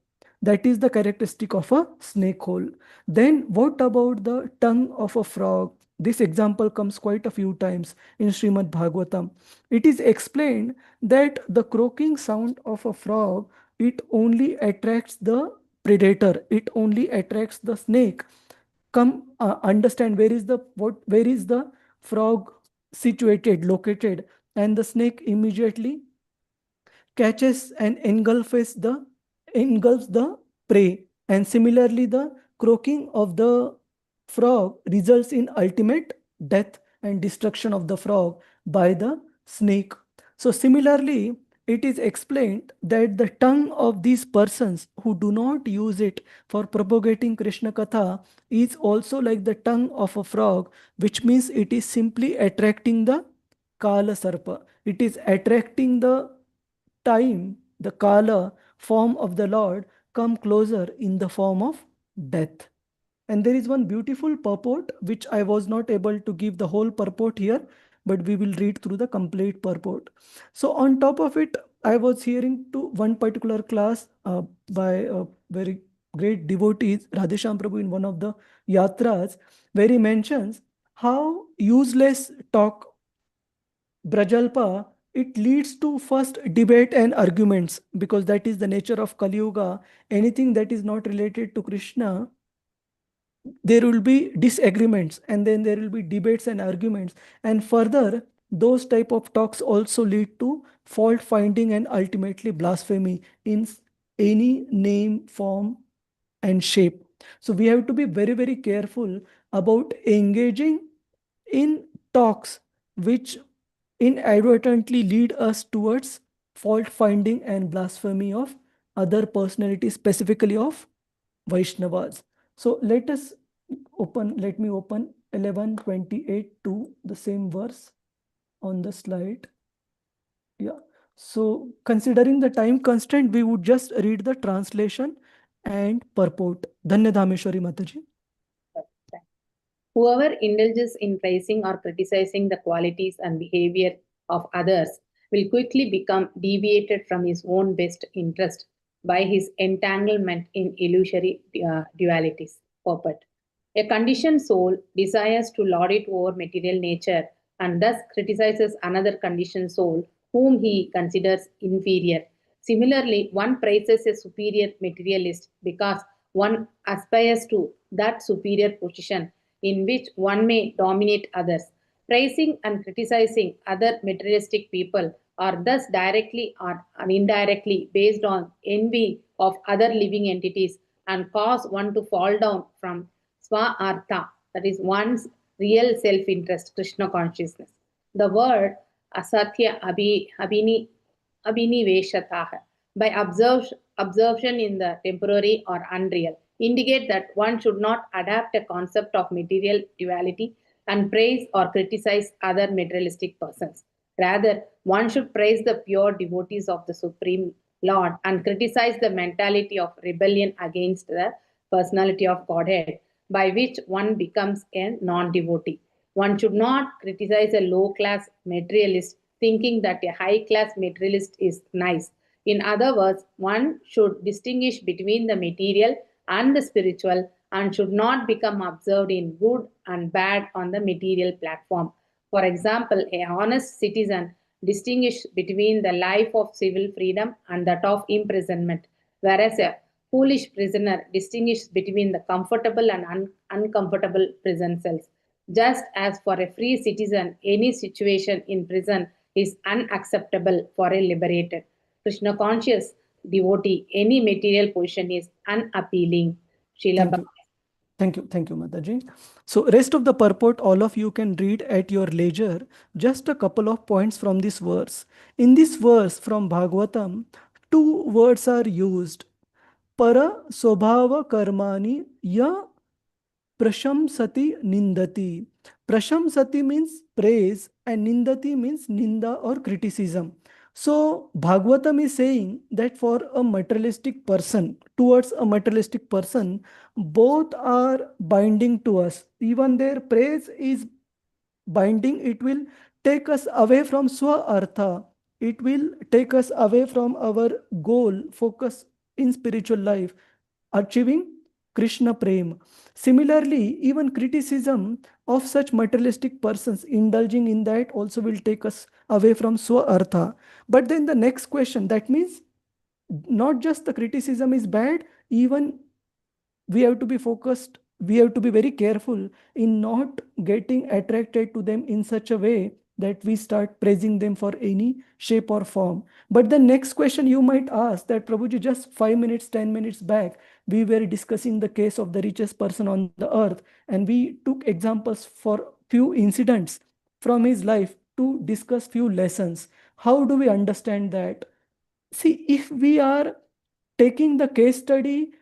That is the characteristic of a snake hole. Then, what about the tongue of a frog? This example comes quite a few times in Srimad Bhagavatam. It is explained that the croaking sound of a frog, it only attracts the predator, it only attracts the snake. Come understand where is the frog situated, located, and the snake immediately catches and engulfs the prey. And similarly, the croaking of the frog results in ultimate death and destruction of the frog by the snake. So similarly, it is explained that the tongue of these persons who do not use it for propagating Krishna Katha is also like the tongue of a frog, which means it is simply attracting the Kala Sarpa. It is attracting the time, the Kala form of the Lord come closer in the form of death. And there is one beautiful purport which I was not able to give the whole purport here, but we will read through the complete purport. So on top of it, I was hearing to one particular class by a very great devotee, Radhesham Prabhu, in one of the yatras, where he mentions how useless talk, Brajalpa, it leads to first debate and arguments, because that is the nature of Kali Yuga. Anything that is not related to Krishna, there will be disagreements, and then there will be debates and arguments. And further, those type of talks also lead to fault finding and ultimately blasphemy in any name, form, and shape. So we have to be very, very careful about engaging in talks which inadvertently lead us towards fault finding and blasphemy of other personalities, specifically of Vaishnavas. So let me open 11:28 to the same verse on the slide. Yeah. So considering the time constraint, we would just read the translation and purport. Dhanya Dhameshwari Mataji. Whoever indulges in praising or criticizing the qualities and behavior of others will quickly become deviated from his own best interest by his entanglement in illusory dualities. Purport. A conditioned soul desires to lord it over material nature and thus criticizes another conditioned soul whom he considers inferior. Similarly, one praises a superior materialist because one aspires to that superior position in which one may dominate others. Praising and criticizing other materialistic people are thus directly or indirectly based on envy of other living entities and cause one to fall down from swa-artha, that is one's real self-interest, Krishna consciousness. The word asatya abhiniveshatah by absorption in the temporary or unreal indicate that one should not adapt a concept of material duality and praise or criticize other materialistic persons. Rather, one should praise the pure devotees of the Supreme Lord and criticize the mentality of rebellion against the personality of Godhead, by which one becomes a non devotee. One should not criticize a low class materialist thinking that a high class materialist is nice. In other words, one should distinguish between the material and the spiritual and should not become absorbed in good and bad on the material platform. For example, a honest citizen distinguishes between the life of civil freedom and that of imprisonment, whereas a foolish prisoner distinguishes between the comfortable and uncomfortable prison cells. Just as for a free citizen, any situation in prison is unacceptable for a liberated. Krishna conscious devotee, any material position is unappealing. Srila Thank you. Thank you, Mataji. So rest of the purport, all of you can read at your leisure. Just a couple of points from this verse. In this verse from Bhagavatam, two words are used. Para Sobhava Karmani Ya Prashamsati Nindati. Prashamsati means praise and Nindati means Ninda or criticism. So Bhagavatam is saying that for a materialistic person, towards a materialistic person, both are binding to us. Even their praise is binding, it will take us away from Swa Artha. It will take us away from our goal, focus in spiritual life, achieving Krishna Prem. Similarly, even criticism of such materialistic persons, indulging in that also will take us away from Swa Artha. But then the next question, that means not just the criticism is bad, even we have to be focused, we have to be very careful in not getting attracted to them in such a way that we start praising them for any shape or form. But the next question you might ask that Prabhuji, just 5 minutes, 10 minutes back, we were discussing the case of the richest person on the earth, and we took examples for few incidents from his life to discuss few lessons. How do we understand that? See, if we are taking the case study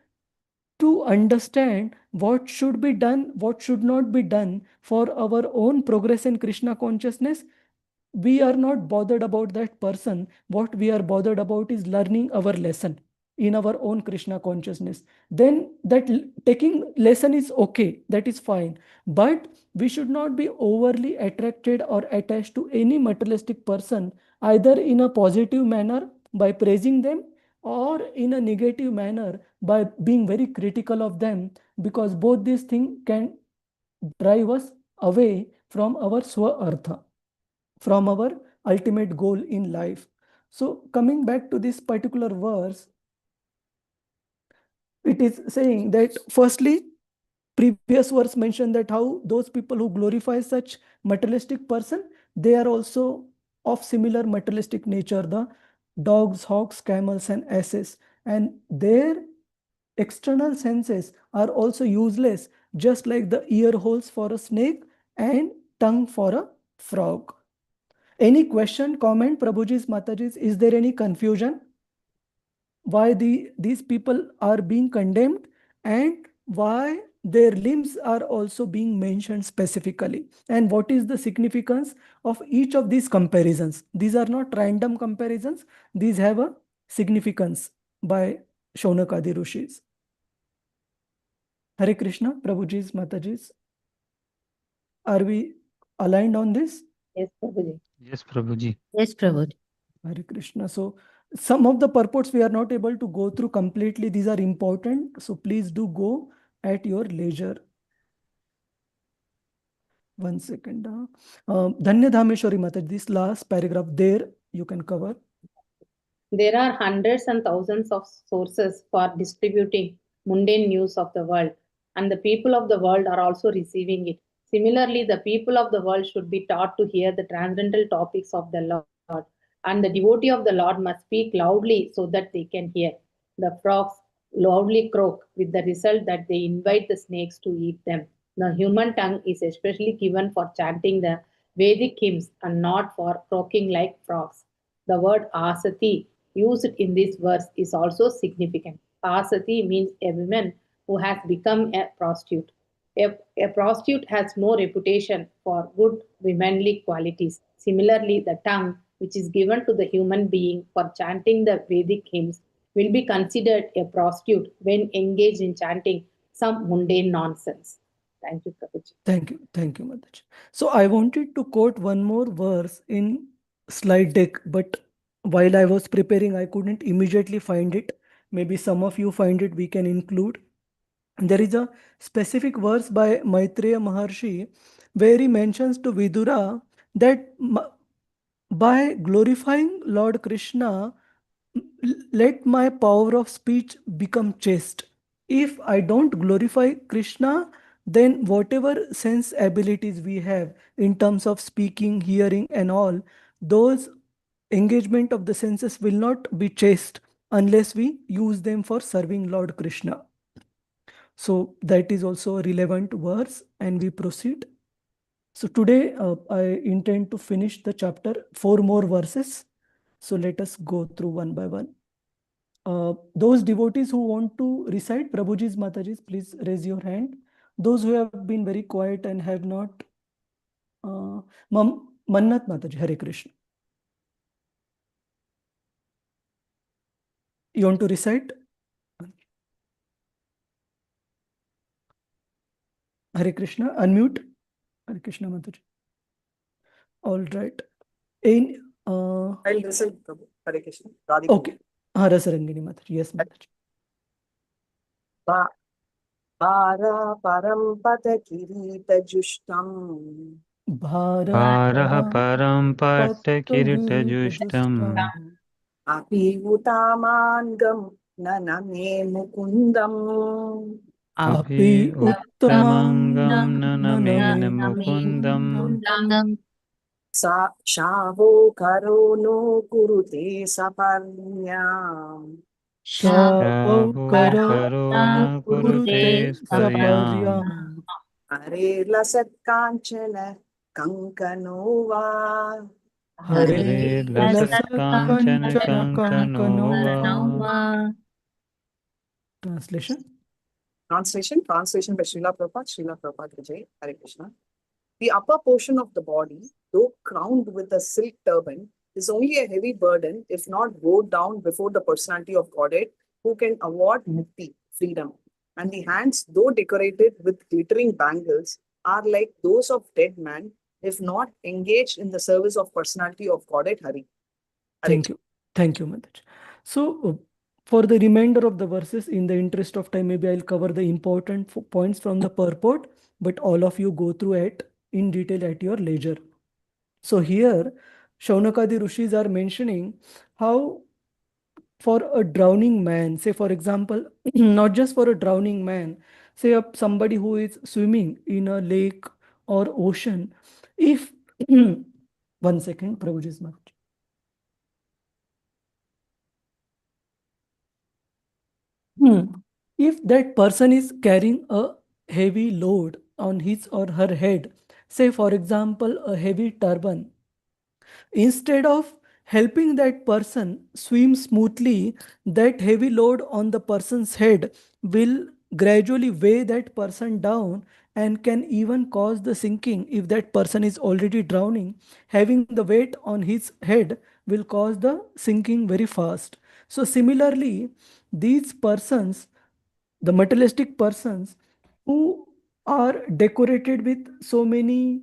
to understand what should be done, what should not be done for our own progress in Krishna consciousness, we are not bothered about that person. What we are bothered about is learning our lesson in our own Krishna consciousness. Then that taking lesson is okay, that is fine. But we should not be overly attracted or attached to any materialistic person, either in a positive manner by praising them or in a negative manner by being very critical of them, because both these things can drive us away from our Swa Artha, from our ultimate goal in life. So coming back to this particular verse, it is saying that firstly, previous verse mentioned that how those people who glorify such materialistic person, they are also of similar materialistic nature, the dogs, hawks, camels and asses, and their external senses are also useless, just like the ear holes for a snake and tongue for a frog. Any question, comment, Prabhuji's, Mataji's, is there any confusion? Why these people are being condemned and why their limbs are also being mentioned specifically? And what is the significance of each of these comparisons? These are not random comparisons. These have a significance by Shaunakadi Rishis. Hare Krishna, Prabhuji's, Mataji's. Are we aligned on this? Yes, Prabhuji. Yes, Prabhuji. Yes, Prabhuji. Hare Krishna. So some of the purports we are not able to go through completely. These are important. So please do go at your leisure. One second. Dhanya Dhameshwari Mata, this last paragraph there you can cover. There are hundreds and thousands of sources for distributing mundane news of the world, and the people of the world are also receiving it. Similarly, the people of the world should be taught to hear the transcendental topics of the Lord, and the devotee of the Lord must speak loudly so that they can hear. The frogs loudly croak, with the result that they invite the snakes to eat them. The human tongue is especially given for chanting the Vedic hymns and not for croaking like frogs. The word asati used in this verse is also significant. Asati means a woman who has become a prostitute. A prostitute has no reputation for good womanly qualities. Similarly, the tongue, which is given to the human being for chanting the Vedic hymns, will be considered a prostitute when engaged in chanting some mundane nonsense. Thank you, Prabhuji. Thank you, Mataji. So I wanted to quote one more verse in slide deck, but while I was preparing, I couldn't immediately find it. Maybe some of you find it, we can include. There is a specific verse by Maitreya Maharshi where he mentions to Vidura that by glorifying Lord Krishna, let my power of speech become chaste. If I don't glorify Krishna, then whatever sense abilities we have in terms of speaking, hearing, and all, those engagement of the senses will not be chaste unless we use them for serving Lord Krishna. So that is also a relevant verse, and we proceed. So today I intend to finish the chapter, 4 more verses. So let us go through one by one. Those devotees who want to recite Prabhuji's Mataji's, please raise your hand. Those who have been very quiet and have not, Mannat Mataji, Hare Krishna. You want to recite? Hare Krishna, unmute. Hare Krishna Mataji. All right. I'll recite Prabhu. Hare Krishna. Radhika. Okay. Rasarangini Mataji. Yes, Mataji. Bhara param pada kirita jushtam. Bharah param patta kirita justam. Api utamangam naname mukundam. Api Uttamangam naname mukundam. Sa shavo karo no kurute sapanyam. Shavo karo na kurute saparyam. Hare lasat kanchana kankanova. Hare lasat kanchana Kankanova. Translation. Translation by Srila Prabhupada Vijay, Hare Krishna. The upper portion of the body, though crowned with a silk turban, is only a heavy burden if not bowed down before the personality of Godhead, who can award mukti, freedom. And the hands, though decorated with glittering bangles, are like those of dead man if not engaged in the service of personality of Godhead, Hari. Thank you, Mataji. So for the remainder of the verses, in the interest of time, maybe I'll cover the important points from the purport, but all of you go through it in detail at your leisure. So here, Shaunakadi Rishis are mentioning how for a drowning man, say for example, not just for a drowning man, say somebody who is swimming in a lake or ocean, if, one second, Prabhuji's Maharaj. If that person is carrying a heavy load on his or her head, say for example, a heavy turban, instead of helping that person swim smoothly, that heavy load on the person's head will gradually weigh that person down and can even cause the sinking. If that person is already drowning, having the weight on his head will cause the sinking very fast. So similarly, these persons, the materialistic persons who are decorated with so many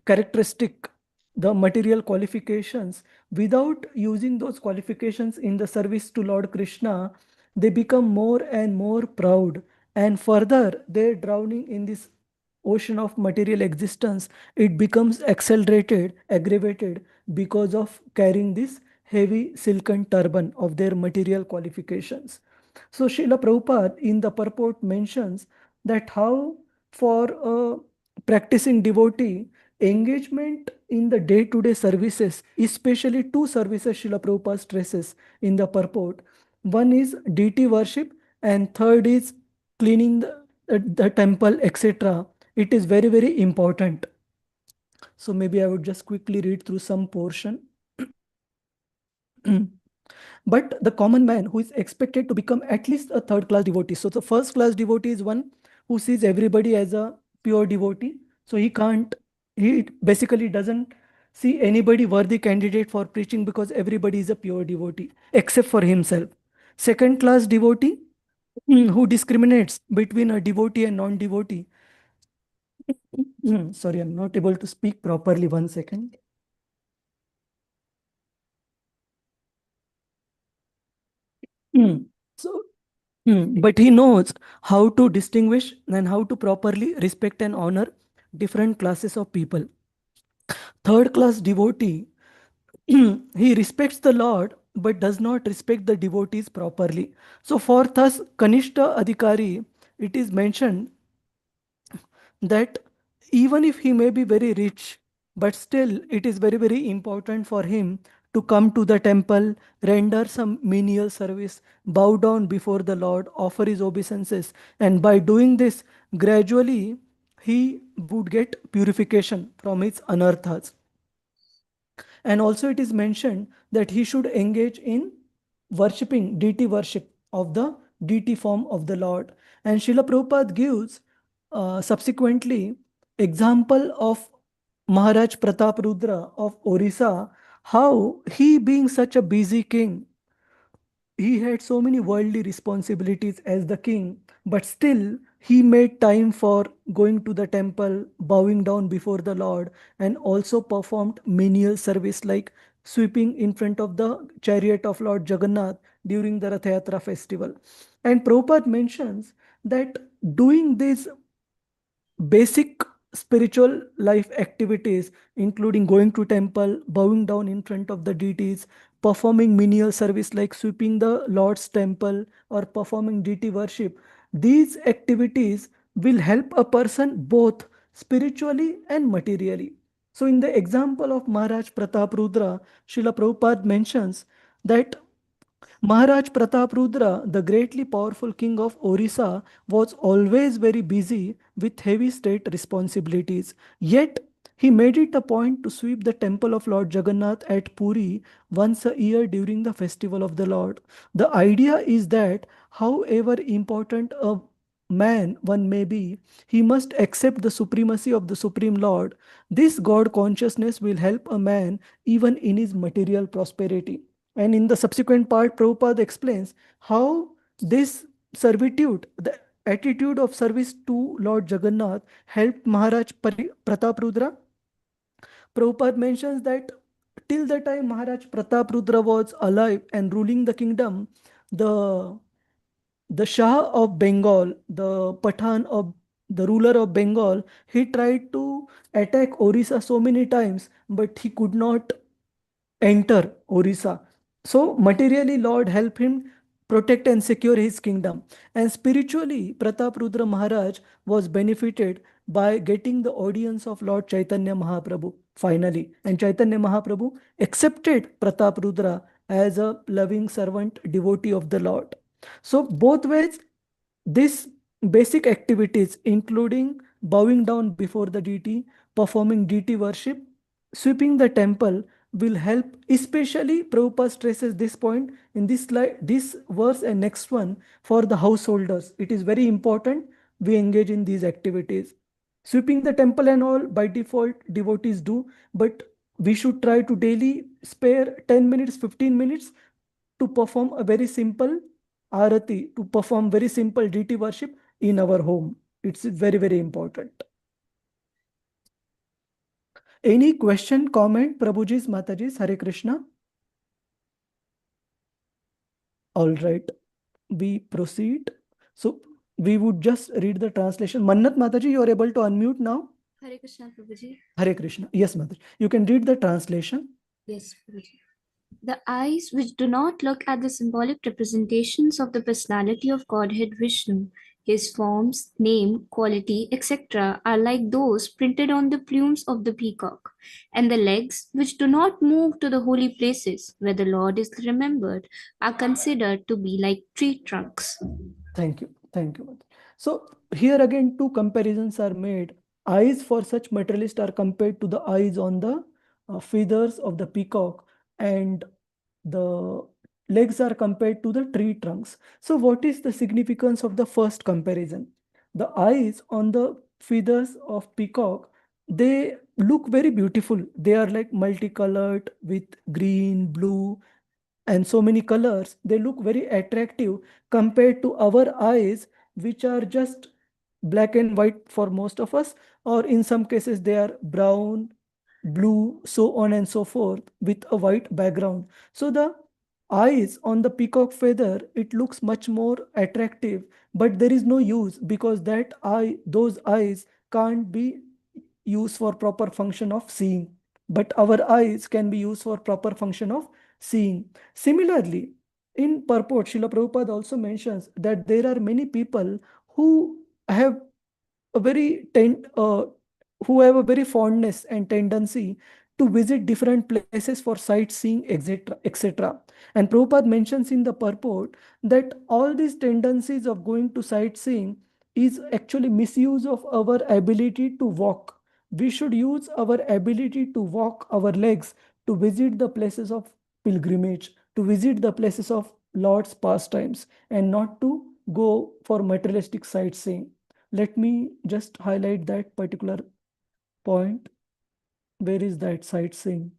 characteristic, the material qualifications. Without using those qualifications in the service to Lord Krishna, they become more and more proud, and further they're drowning in this ocean of material existence. It becomes accelerated, aggravated, because of carrying this heavy silken turban of their material qualifications. So Srila Prabhupada in the purport mentions that how for a practicing devotee, engagement in the day-to-day services, especially two services Srila Prabhupada stresses in the purport. One is deity worship and third is cleaning the temple, etc. It is very, very important. So maybe I would just quickly read through some portion. But the common man who is expected to become at least a third class devotee. So the first class devotee is one who sees everybody as a pure devotee. So he basically doesn't see anybody worthy candidate for preaching because everybody is a pure devotee except for himself. Second class devotee who discriminates between a devotee and non-devotee. Sorry, I'm not able to speak properly. 1 second. So, but he knows how to distinguish and how to properly respect and honor different classes of people. Third class devotee, he respects the Lord but does not respect the devotees properly. So for thus Kanishta Adhikari, it is mentioned that even if he may be very rich, but still it is very, very important for him to come to the temple, render some menial service, bow down before the Lord, offer his obeisances, and by doing this, gradually he would get purification from his anarthas. And also it is mentioned that he should engage in worshipping, deity worship of the deity form of the Lord. And Srila Prabhupada gives subsequently example of Maharaj Pratap Rudra of Orissa, how he being such a busy king, he had so many worldly responsibilities as the king, but still he made time for going to the temple, bowing down before the Lord, and also performed menial service like sweeping in front of the chariot of Lord Jagannath during the Rath Yatra festival. And Prabhupada mentions that doing this basic spiritual life activities, including going to temple, bowing down in front of the deities, performing menial service like sweeping the Lord's temple or performing deity worship, these activities will help a person both spiritually and materially. So in the example of Maharaj Pratap Rudra, Srila Prabhupada mentions that Maharaj Pratap Rudra, the greatly powerful king of Orissa, was always very busy with heavy state responsibilities. Yet, he made it a point to sweep the temple of Lord Jagannath at Puri once a year during the festival of the Lord. The idea is that, however important a man one may be, he must accept the supremacy of the Supreme Lord. This God consciousness will help a man even in his material prosperity. And in the subsequent part, Prabhupada explains how this servitude, the attitude of service to Lord Jagannath, helped Maharaj Pratap Rudra. Prabhupada mentions that till the time Maharaj Pratap Rudra was alive and ruling the kingdom, the Shah of Bengal, the Pathan of the ruler of Bengal, he tried to attack Orissa so many times, but he could not enter Orissa. So materially, Lord help him protect and secure his kingdom. And spiritually, Pratap Rudra Maharaj was benefited by getting the audience of Lord Chaitanya Mahaprabhu finally. And Chaitanya Mahaprabhu accepted Pratap Rudra as a loving servant, devotee of the Lord. So both ways, these basic activities, including bowing down before the deity, performing deity worship, sweeping the temple, will help. Especially Prabhupada stresses this point in this slide, this verse and next one, for the householders. It is very important we engage in these activities. Sweeping the temple and all by default devotees do, but we should try to daily spare 10 minutes, 15 minutes to perform a very simple arati, to perform very simple deity worship in our home. It's very, very important. Any question, comment, Prabhuji's, Mataji's, Hare Krishna? All right, we proceed. So we would just read the translation. Mannat Mataji, you are able to unmute now? Hare Krishna, Prabhuji. Hare Krishna. Yes, Mataji. You can read the translation. Yes, Prabhuji. The eyes which do not look at the symbolic representations of the personality of Godhead Vishnu, his forms, name, quality, etc., are like those printed on the plumes of the peacock. And the legs, which do not move to the holy places where the Lord is remembered, are considered to be like tree trunks. Thank you. Thank you, Mataji. So here again, two comparisons are made. Eyes for such materialists are compared to the eyes on the feathers of the peacock, and the legs are compared to the tree trunks. So what is the significance of the first comparison? The eyes on the feathers of peacock, they look very beautiful. They are like multicolored with green, blue, and so many colors. They look very attractive compared to our eyes, which are just black and white for most of us, or in some cases they are brown, blue, so on and so forth, with a white background. So the eyes on the peacock feather, it looks much more attractive, but there is no use because those eyes can't be used for proper function of seeing, but our eyes can be used for proper function of seeing. Similarly, in purport, Srila Prabhupada also mentions that there are many people who have a very who have a very fondness and tendency to visit different places for sightseeing, etc., etc. And Prabhupada mentions in the purport that all these tendencies of going to sightseeing is actually misuse of our ability to walk. We should use our ability to walk our legs to visit the places of pilgrimage, to visit the places of Lord's pastimes, and not to go for materialistic sightseeing. Let me just highlight that particular point. Where is that sightseeing?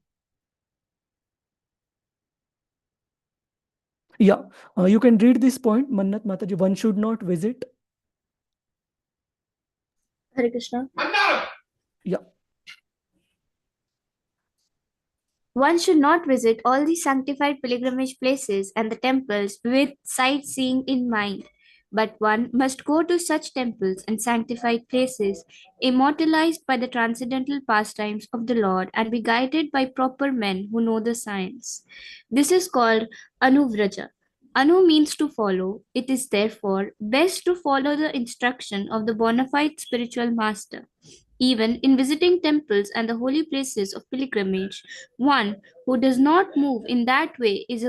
Yeah, you can read this point, Mannat Mataji. One should not visit. Hare Krishna. Yeah. One should not visit all the sanctified pilgrimage places and the temples with sightseeing in mind, but one must go to such temples and sanctified places, immortalized by the transcendental pastimes of the Lord, and be guided by proper men who know the science. This is called Anuvraja. Anu means to follow. It is therefore best to follow the instruction of the bona fide spiritual master. Even in visiting temples and the holy places of pilgrimage, one who does not move in that way is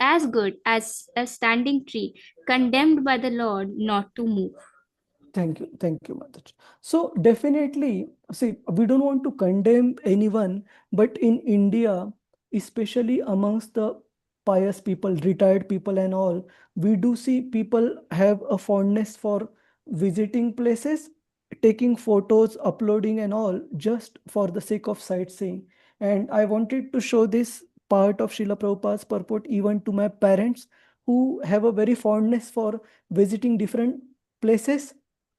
as good as a standing tree, condemned by the Lord not to move. Thank you, Mataji. So definitely, see, we don't want to condemn anyone, but in India, especially amongst the pious people, retired people and all, we do see people have a fondness for visiting places, taking photos, uploading and all, just for the sake of sightseeing. And I wanted to show this part of Srila Prabhupada's purport even to my parents, who have a very fondness for visiting different places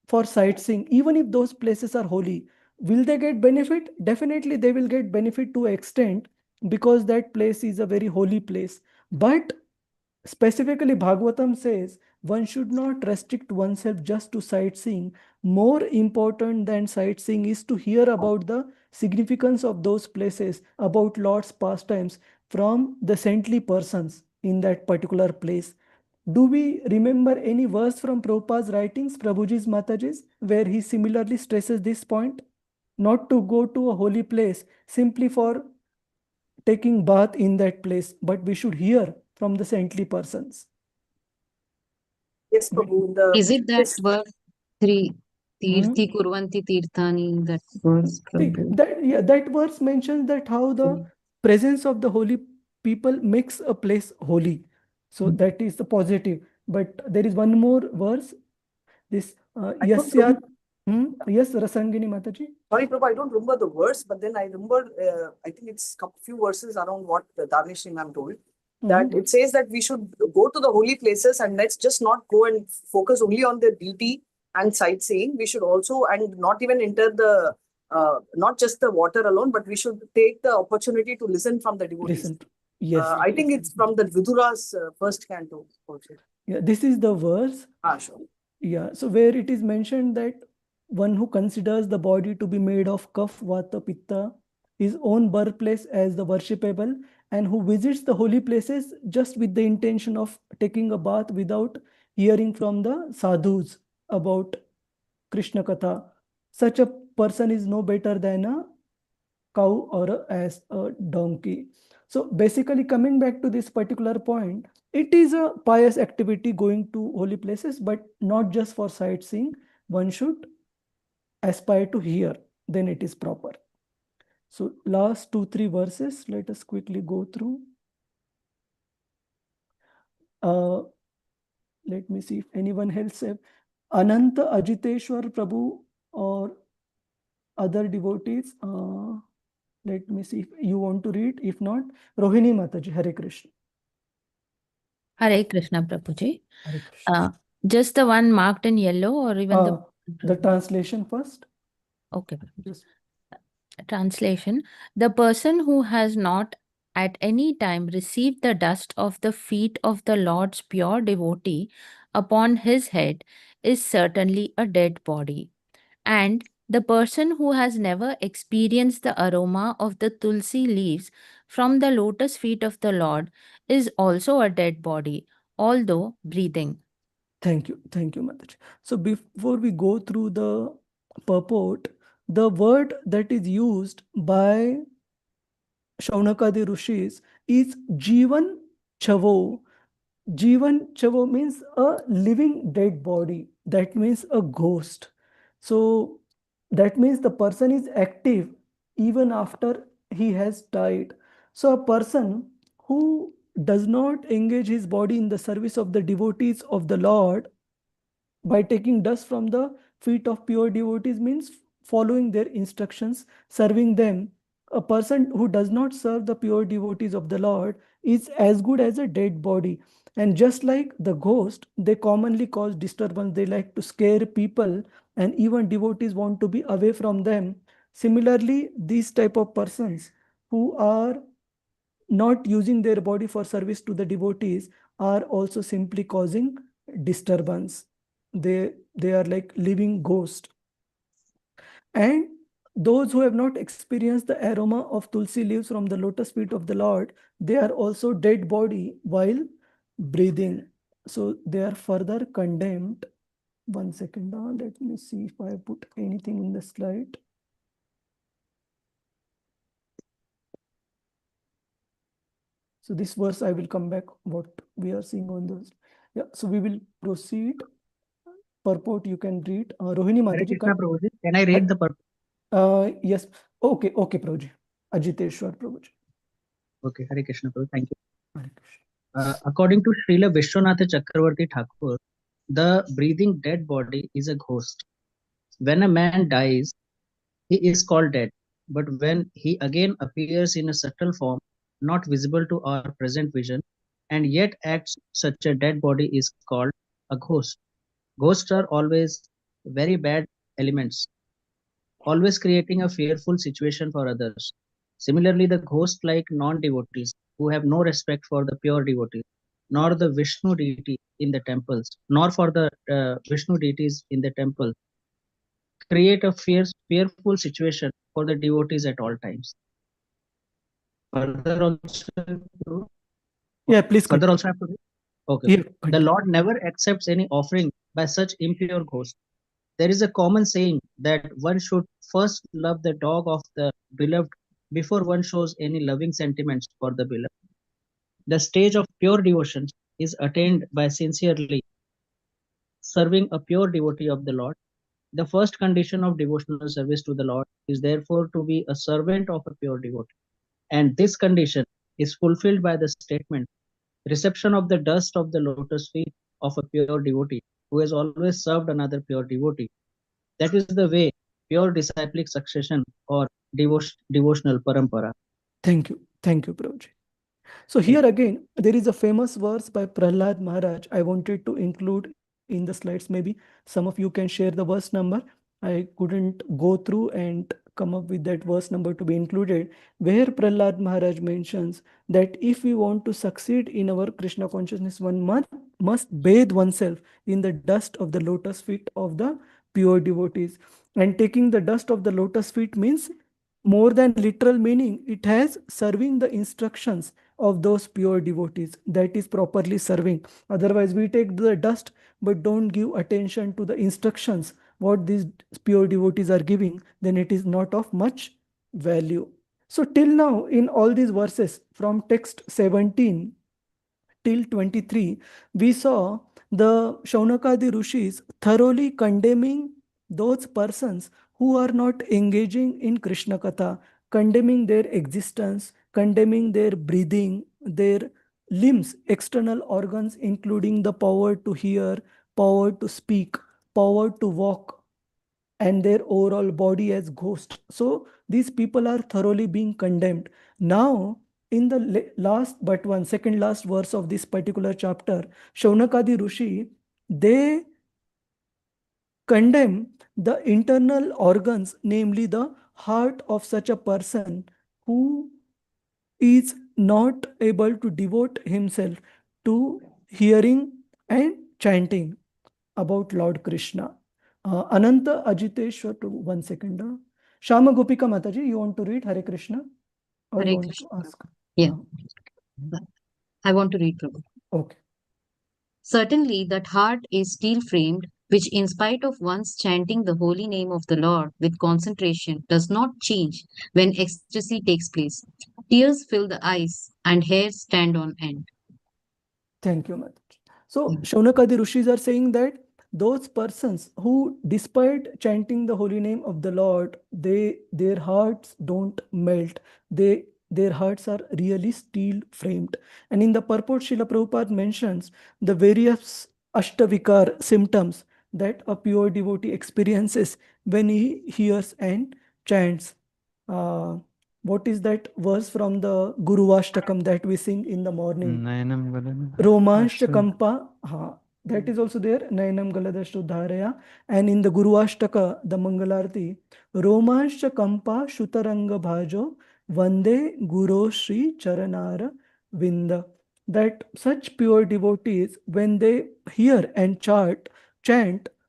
for sightseeing. Even if those places are holy, will they get benefit? Definitely they will get benefit to an extent, because that place is a very holy place. But specifically Bhagavatam says one should not restrict oneself just to sightseeing. More important than sightseeing is to hear about the significance of those places, about Lord's pastimes from the saintly persons in that particular place. Do we remember any verse from Prabhupada's writings, Prabhuji's, Mataji's, where he similarly stresses this point? Not to go to a holy place simply for taking bath in that place, but we should hear from the saintly persons. Yes, Prabhu. Is it that Yes. verse 3? Tirthi kurvanti tirthani, that verse? See, that verse mentions that how the presence of the holy people makes a place holy. So that is the positive. But there is one more verse. This yes, yeah. Yes, Rasangini Mataji. Sorry, Prabhu, I don't remember the verse, but then I remember, I think it's a few verses around what Dharnishri ma'am told. That it says that we should go to the holy places and let's just not go and focus only on their beauty and sightseeing, we should also, and not even enter the, not just the water alone, but we should take the opportunity to listen from the devotees. Listen. Yes. I think it's from the Vidura's first canto. Also. Yeah, this is the verse. Sure. Yeah, so where it is mentioned that one who considers the body to be made of kapha, vata, pitta, his own birthplace as the worshipable, and who visits the holy places just with the intention of taking a bath without hearing from the sadhus about Krishna Katha. Such a person is no better than a cow or as a donkey. So basically, coming back to this particular point, it is a pious activity going to holy places, but not just for sightseeing. One should aspire to hear, then it is proper. So last 2-3 verses, let us quickly go through. Let me see if anyone else have Ananta Ajiteshwar Prabhu or other devotees. Let me see if you want to read. If not, Rohini Mataji, Hare Krishna. Hare Krishna, Prabhuji. Hare Krishna. Just the one marked in yellow or even the translation first? Okay. Yes. Translation. The person who has not at any time received the dust of the feet of the Lord's pure devotee upon his head is certainly a dead body. And the person who has never experienced the aroma of the tulsi leaves from the lotus feet of the Lord is also a dead body, although breathing. Thank you, Mataji. So before we go through the purport, the word that is used by Shaunakadi Rishis is Jivan Chavo. Jivan Chavo means a living dead body. That means a ghost. So that means the person is active even after he has died. So a person who does not engage his body in the service of the devotees of the Lord by taking dust from the feet of pure devotees means following their instructions, serving them. A person who does not serve the pure devotees of the Lord is as good as a dead body. And just like the ghost, they commonly cause disturbance. They like to scare people, and even devotees want to be away from them. Similarly, these type of persons who are not using their body for service to the devotees are also simply causing disturbance. They are like living ghosts. And those who have not experienced the aroma of tulsi leaves from the lotus feet of the Lord, they are also dead body while breathing. So they are further condemned. 1 second, let me see if I put anything in the slide. So this verse I will come back what we are seeing on those. Yeah, so we will proceed. Purport you can read. Rohini Mataji. Can I read the purport? Yes. Okay, Prabhuji. Ajiteshwar Prabhuji. Okay, Hare Krishna Prabhu. Thank you. Hare Krishna. According to Srila Vishwanatha Chakravarti Thakur, the breathing dead body is a ghost. When a man dies, he is called dead. But when he again appears in a subtle form, not visible to our present vision, and yet acts such a dead body is called a ghost. Ghosts are always very bad elements, always creating a fearful situation for others. Similarly, the ghost-like non-devotees who have no respect for the pure devotees, nor the Vishnu deity in the temples, nor for the Vishnu deities in the temple, create a fearful situation for the devotees at all times. Further also, yeah, please. Further also have to read? Okay. Yeah, the Lord never accepts any offering by such impure ghosts. There is a common saying that one should first love the dog of the beloved before one shows any loving sentiments for the beloved. The stage of pure devotion is attained by sincerely serving a pure devotee of the Lord. The first condition of devotional service to the Lord is therefore to be a servant of a pure devotee. And this condition is fulfilled by the statement, reception of the dust of the lotus feet of a pure devotee who has always served another pure devotee. That is the way, pure disciplic succession or devotional parampara. Thank you, Prabhuji. So here again, there is a famous verse by Prahlad Maharaj I wanted to include in the slides. Maybe some of you can share the verse number. I couldn't go through and come up with that verse number to be included, where Prahlad Maharaj mentions that if we want to succeed in our Krishna consciousness, one must bathe oneself in the dust of the lotus feet of the pure devotees. And taking the dust of the lotus feet means more than literal meaning. It has serving the instructions of those pure devotees. That is properly serving. Otherwise, we take the dust but don't give attention to the instructions what these pure devotees are giving, then it is not of much value. So till now, in all these verses from text 17 till 23, we saw the Shaunakadi Rishis thoroughly condemning those persons who are not engaging in Krishna Katha, condemning their existence, condemning their breathing, their limbs, external organs, including the power to hear, power to speak, power to walk, and their overall body as ghost. So these people are thoroughly being condemned. Now, in the last but one second last verse of this particular chapter, Shaunakadi Rishi, they condemn the internal organs, namely the heart of such a person who is not able to devote himself to hearing and chanting about Lord Krishna. Ananta Ajiteshwar, one second. Shama Gopika Mataji, you want to read Hare Krishna? Or Hare you want Krishna. to ask? Yeah. I want to read, Prabhu. Okay. Certainly, that heart is steel framed, which, in spite of one's chanting the holy name of the Lord with concentration, does not change when ecstasy takes place. Tears fill the eyes and hairs stand on end. Thank you, Mataji. So, Shaunakadi Rishis are saying that those persons who, despite chanting the holy name of the Lord, their hearts don't melt. Their hearts are really steel framed. And in the purport, Srila Prabhupada mentions the various Ashtavikar symptoms that a pure devotee experiences when he hears and chants. What is that verse from the Guru Ashtakam that we sing in the morning? Nayanam Galana. Romansh Kampa, that is also there. Nayanam Galadashtu Dharaya. And in the Guru Ashtaka, the Mangalarti, Romansh Kampa Shutaranga Bhajo Vande Guru Shri Charanara Vinda. That such pure devotees, when they hear and chant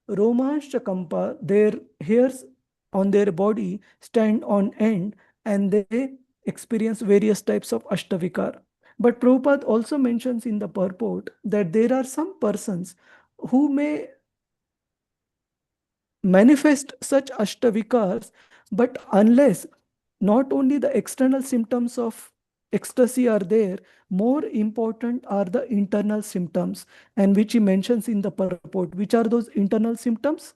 Romansh Kampa, their hairs on their body stand on end and they experience various types of Ashtavikar. But Prabhupada also mentions in the purport that there are some persons who may manifest such Ashtavikars, but unless not only the external symptoms of ecstasy are there, more important are the internal symptoms, and which he mentions in the purport. Which are those internal symptoms?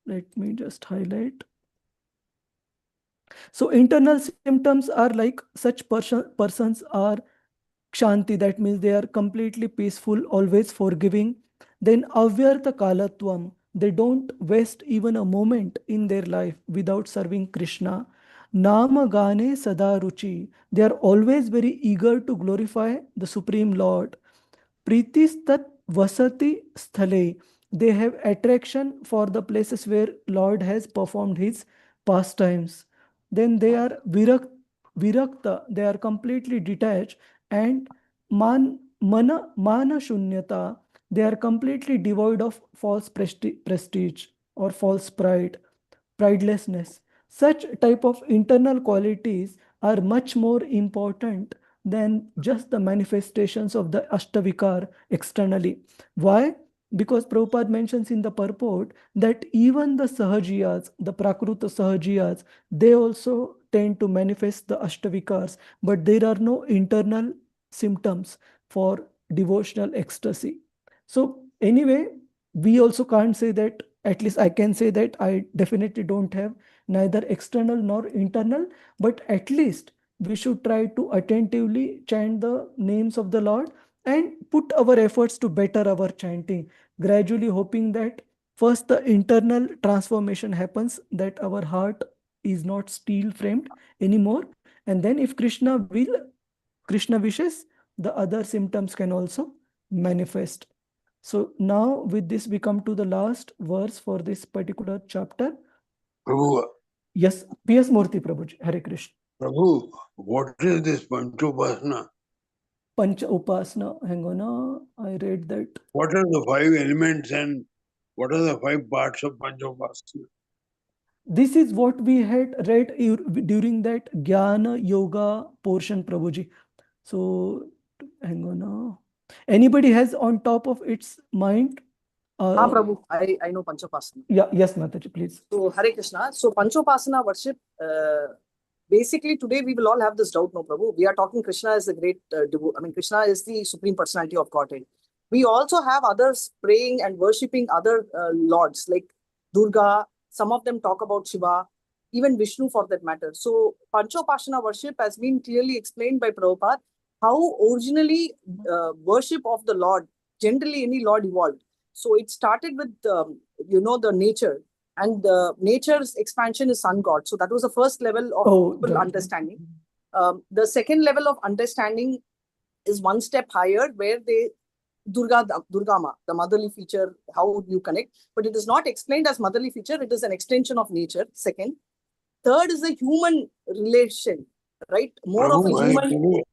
Let me just highlight. So internal symptoms are like such persons are Kshanti, that means they are completely peaceful, always forgiving. Then avyartha kalatvam, they don't waste even a moment in their life without serving Krishna. Nama gane sada ruchi, they are always very eager to glorify the Supreme Lord. Pritistat vasati sthale, they have attraction for the places where Lord has performed his pastimes. Then they are virakta, they are completely detached, and mana shunyata, they are completely devoid of false prestige or false pride, pridelessness. Such type of internal qualities are much more important than just the manifestations of the Ashtavikar externally. Why? Because Prabhupada mentions in the purport that even the Sahajiyas, the Prakruta Sahajiyas, they also tend to manifest the Ashtavikars, but there are no internal symptoms for devotional ecstasy. So anyway, we also can't say that, at least I can say that I definitely don't have neither external nor internal, but at least we should try to attentively chant the names of the Lord and put our efforts to better our chanting, gradually hoping that first the internal transformation happens, that our heart is not steel framed anymore. And then if Krishna wishes, the other symptoms can also manifest. So now with this, we come to the last verse for this particular chapter. Prabhu, Yes, P.S. Murthy Prabhuji, Hare Krishna. Prabhu, what is this Panchopasana? Pancha Upasana, hang on, I read that. What are the 5 elements and what are the 5 parts of Panchopasana? This is what we had read during that Jnana Yoga portion, Prabhuji. So, hang on. Anybody has on top of its mind? Prabhu, I know Panchopasana. Yeah, yes, Mataji, please. So, Hare Krishna. So, Panchopasana worship, basically today we will all have this doubt, no Prabhu. We are talking Krishna is the great, Krishna is the supreme personality of Godhead. We also have others praying and worshipping other lords like Durga. Some of them talk about Shiva, even Vishnu for that matter. So, Panchopasana worship has been clearly explained by Prabhupada how originally worship of the Lord, generally any Lord evolved. So, it started with, the nature. And the nature's expansion is sun god. So that was the first level of understanding. The second level of understanding is one step higher, where Durgama, the motherly feature, how you connect. But it is not explained as motherly feature. It is an extension of nature. Second. Third is the human relation, right? More of a human.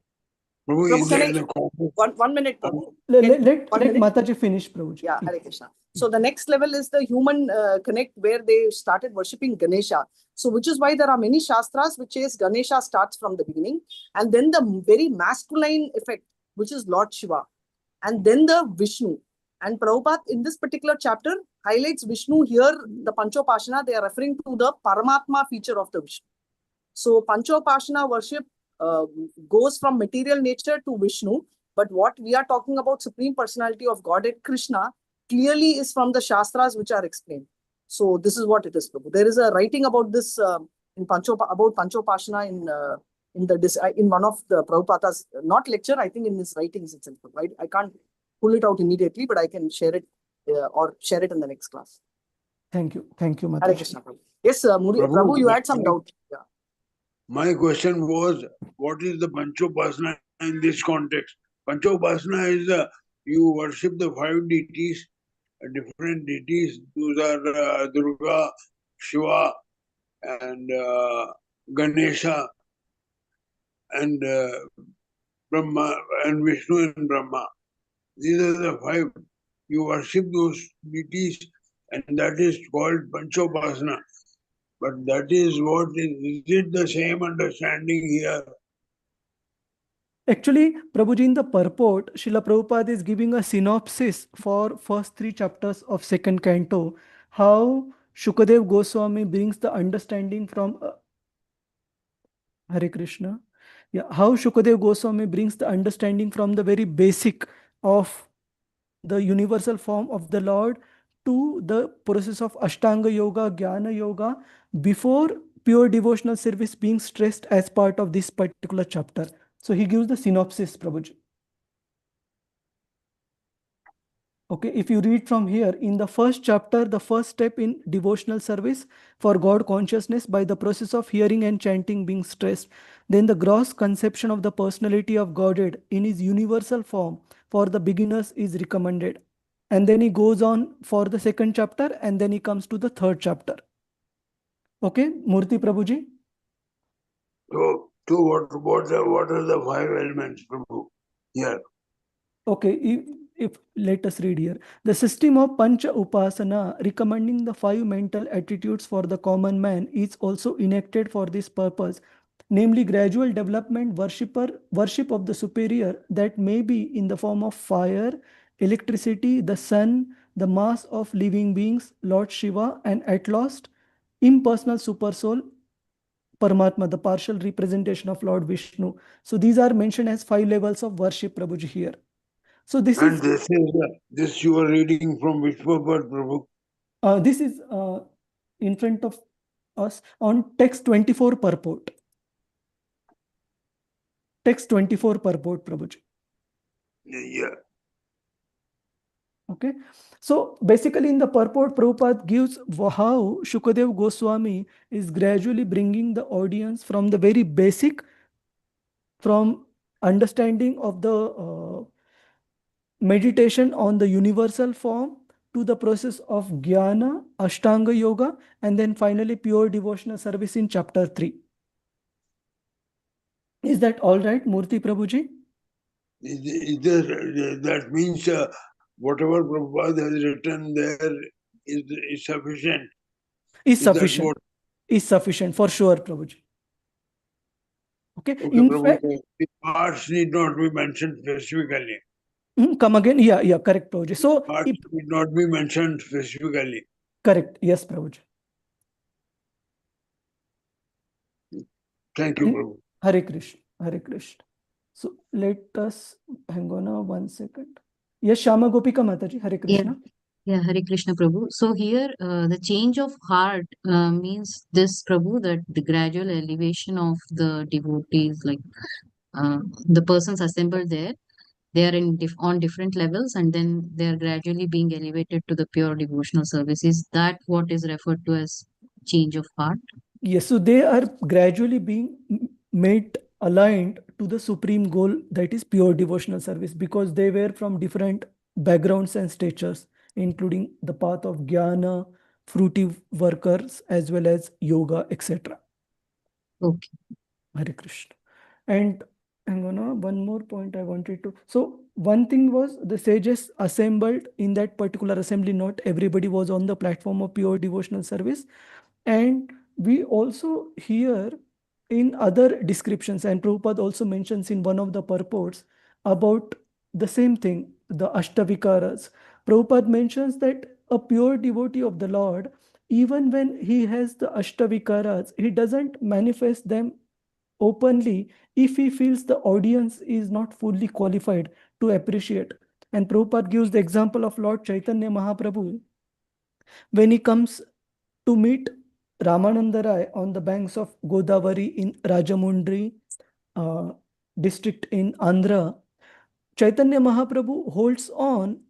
One minute, Prabhu. Let Mataji finish, Prabhuji. Yeah, Hare Krishna. So the next level is the human connect, where they started worshipping Ganesha. So which is why there are many Shastras which says Ganesha starts from the beginning. And then the very masculine effect, which is Lord Shiva. And then the Vishnu. And Prabhupada in this particular chapter highlights Vishnu here, the Panchopasana, they are referring to the Paramatma feature of the Vishnu. So Panchopasana worship goes from material nature to Vishnu, but what we are talking about, Supreme Personality of Godhead Krishna, clearly is from the Shastras which are explained. So this is what it is, Prabhu. There is a writing about this about Panchopasana in one of the Prabhupada's, not lecture, I think in his writings itself. Right? I can't pull it out immediately, but I can share it or share it in the next class. Thank you, Mataji. Hare Krishna, Prabhu. Yes, Prabhu, you had some doubt. Yeah. My question was, what is the Panchopasana in this context? Panchopasana is you worship the 5 deities, different deities. Those are Durga, Shiva, and Ganesha, and Brahma, and Vishnu and Brahma. These are the 5. You worship those deities, and that is called Panchopasana. But that is what is it the same understanding here? Actually, Prabhuji, in the purport, Srila Prabhupada is giving a synopsis for first 3 chapters of second canto, how Shukadev Goswami brings the understanding from Hare Krishna. Yeah, how Shukadev Goswami brings the understanding from the very basic of the universal form of the Lord to the process of Ashtanga Yoga, Jnana Yoga, before pure devotional service being stressed as part of this particular chapter. So he gives the synopsis, Prabhuji. Okay, if you read from here, in the first chapter, the first step in devotional service for God consciousness by the process of hearing and chanting being stressed, then the gross conception of the personality of Godhead in his universal form for the beginners is recommended. And then he goes on for the second chapter, and then he comes to the third chapter. Okay, Murthy Prabhuji? So what are the 5 elements, Prabhu? Here. Okay, if let us read here. The system of Pancha Upasana recommending the 5 mental attitudes for the common man is also enacted for this purpose, namely gradual development worship of the superior that may be in the form of fire, electricity, the sun, the mass of living beings, Lord Shiva, and at last, impersonal supersoul, Paramatma, the partial representation of Lord Vishnu. So these are mentioned as 5 levels of worship, Prabhuji, here. So this this you are reading from which purport, Prabhu? This is in front of us on text 24 purport. Text 24 purport, Prabhuji. Yeah. Okay. So basically in the purport, Prabhupada gives how Shukadev Goswami is gradually bringing the audience from the very basic, from understanding of the meditation on the universal form, to the process of Jnana, Ashtanga Yoga, and then finally pure devotional service in chapter 3. Is that all right, Murthy Prabhuji? That means whatever Prabhupada has written there is sufficient. Is sufficient. Is sufficient for sure, Prabhuji. Okay. Okay, In Prabhu, fact, the parts need not be mentioned specifically. come again. Yeah, correct, Prabhuji. So Parts need not be mentioned specifically. correct. Yes, Prabhuji. Thank you, Prabhu. Hare Krishna. Hare Krishna. So let us hang on 1 second. Yes, Shama Gopika Mataji. Hare Krishna. Yeah, Hare Krishna Prabhu. So here the change of heart means this Prabhu, that the gradual elevation of the devotees, like the persons assembled there, they are on different levels, and then they are gradually being elevated to the pure devotional service. Is that what is referred to as change of heart? Yes, so they are gradually being made aligned to the supreme goal, that is pure devotional service, because they were from different backgrounds and statures, including the path of Jnana, fruity workers, as well as yoga, etc. Okay. Hare Krishna. And hang on, one more point I wanted to. So one thing was the sages assembled in that particular assembly. Not everybody was on the platform of pure devotional service. And we also hear in other descriptions, and Prabhupada also mentions in one of the purports about the same thing, the Ashtavikaras. Prabhupada mentions that a pure devotee of the Lord, even when he has the Ashtavikaras, he doesn't manifest them openly if he feels the audience is not fully qualified to appreciate. And Prabhupada gives the example of Lord Chaitanya Mahaprabhu when he comes to meet Ramananda Rai on the banks of Godavari in Rajamundri district in Andhra. Chaitanya Mahaprabhu holds on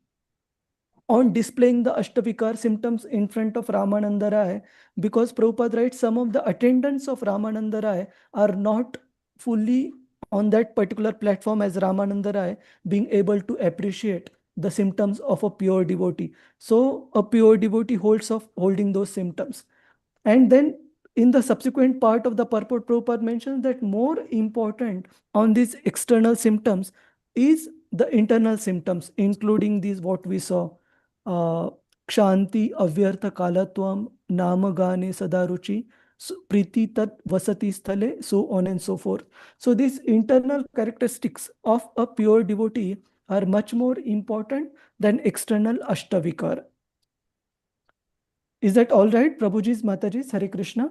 displaying the Ashtavikar symptoms in front of Ramananda Rai, because Prabhupada writes some of the attendants of Ramananda Rai are not fully on that particular platform as Ramananda Rai, being able to appreciate the symptoms of a pure devotee. So a pure devotee holds of holding those symptoms. And then in the subsequent part of the purport, Prabhupada mentions that more important on these external symptoms is the internal symptoms, including these what we saw. Kshanti, Avyartha Kalatvam, Namagane Sadaruchi, Priti Tat Vasati Sthale, so on and so forth. So these internal characteristics of a pure devotee are much more important than external Ashtavikara. Is that all right, Prabhuji's, Mataji's? Hare Krishna.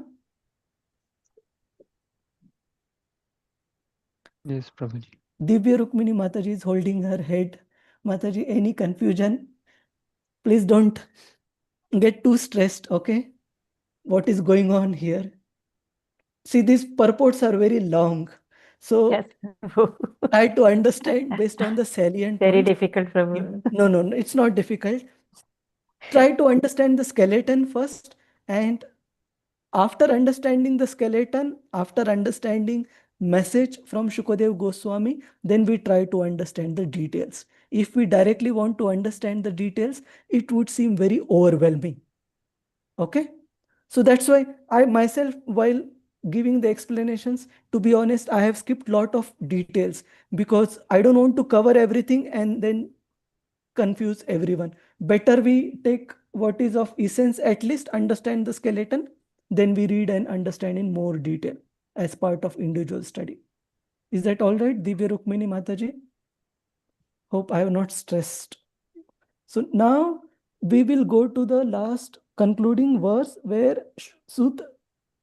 Yes, Prabhuji. Divya Rukmini Mataji is holding her head. Mataji, any confusion? Please don't get too stressed, okay? What is going on here? See, these purports are very long. So Yes. try to understand based on the salient Very points. difficult, Prabhu. No, it's not difficult. Try to understand the skeleton first, and after understanding the skeleton, after understanding message from Shukadev Goswami, then we try to understand the details. If we directly want to understand the details, it would seem very overwhelming. Okay? So that's why I myself, while giving the explanations, to be honest, I have skipped a lot of details because I don't want to cover everything and then confuse everyone. Better we take what is of essence, at least understand the skeleton, then we read and understand in more detail as part of individual study. Is that all right, Divya Rukmini Mataji? Hope I have not stressed. So now we will go to the last concluding verse where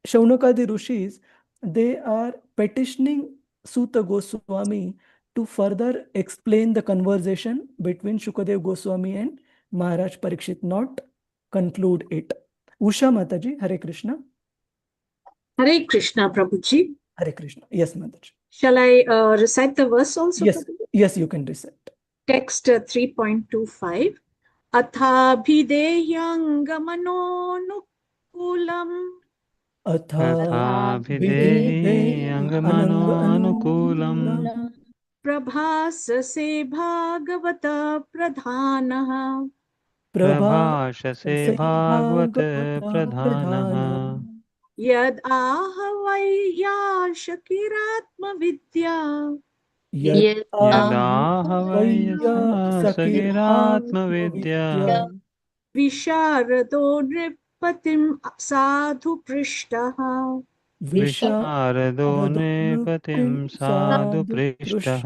Shaunakadi Rishis, they are petitioning Suta Goswami to further explain the conversation between Shukadev Goswami and Maharaj Parikshit, not conclude it. Usha Mataji, Hare Krishna. Hare Krishna, Prabhuji. Hare Krishna. Yes, Mataji. Shall I recite the verse also? Yes, Prabhuji? yes, you can recite. Text 3.25. Athabhideyangamanonukulam. Athabhideyangamanonukulam प्रभाससे Bhagavat प्रधानः प्रभाषसे भागवत भागवत प्रधानः यद् आह वै याशकिरात्मविद्या यदाह वै सखिरात्मविद्या सगिरात्मविद्या विशारदो नृपतिं साधु पृष्टः विशारदो नृपतिं साधु पृष्टः.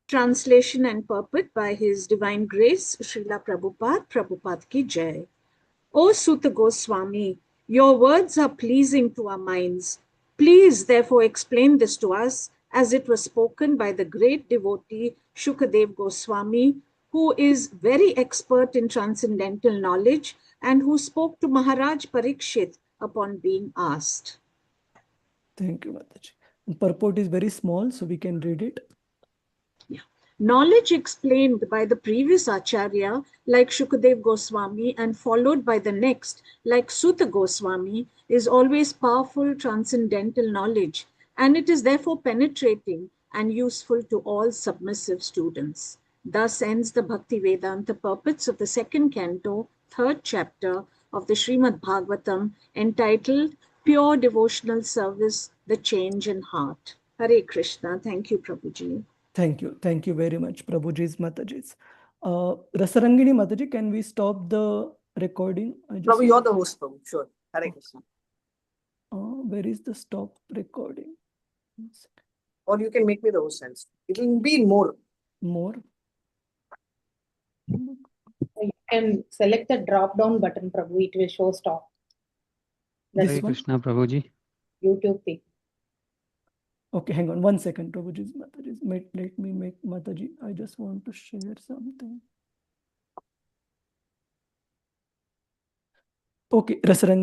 Translation and purport by His Divine Grace, Srila Prabhupada, Prabhupada ki Jai. O Sutta Goswami, your words are pleasing to our minds. Please therefore explain this to us as it was spoken by the great devotee Shukadev Goswami, who is very expert in transcendental knowledge and who spoke to Maharaj Parikshit upon being asked. Thank you, Mataji. Purport is very small, so we can read it. Knowledge explained by the previous Acharya, like Shukadev Goswami, and followed by the next, like Sutta Goswami, is always powerful transcendental knowledge, and it is therefore penetrating and useful to all submissive students. Thus ends the Bhakti Vedanta purports of the second canto, third chapter of the Srimad Bhagavatam, entitled Pure Devotional Service, the Change in Heart. Hare Krishna. Thank you, Prabhuji. Thank you. Thank you very much, Prabhuji's, Mataji's. Rasarangini Mataji, can we stop the recording? Prabhu, you're the host, Prabhu. Sure. Hare Krishna. Where is the stop recording? Or you can make me the host else. It will be more. More? You can select the drop down button, Prabhu. It will show stop. This Hare one? Krishna, Prabhuji. YouTube thing. Okay, hang on 1 second, Prabhuji's, Mataji's. Let me make Mataji. I just want to share something. Okay, Rasarangini.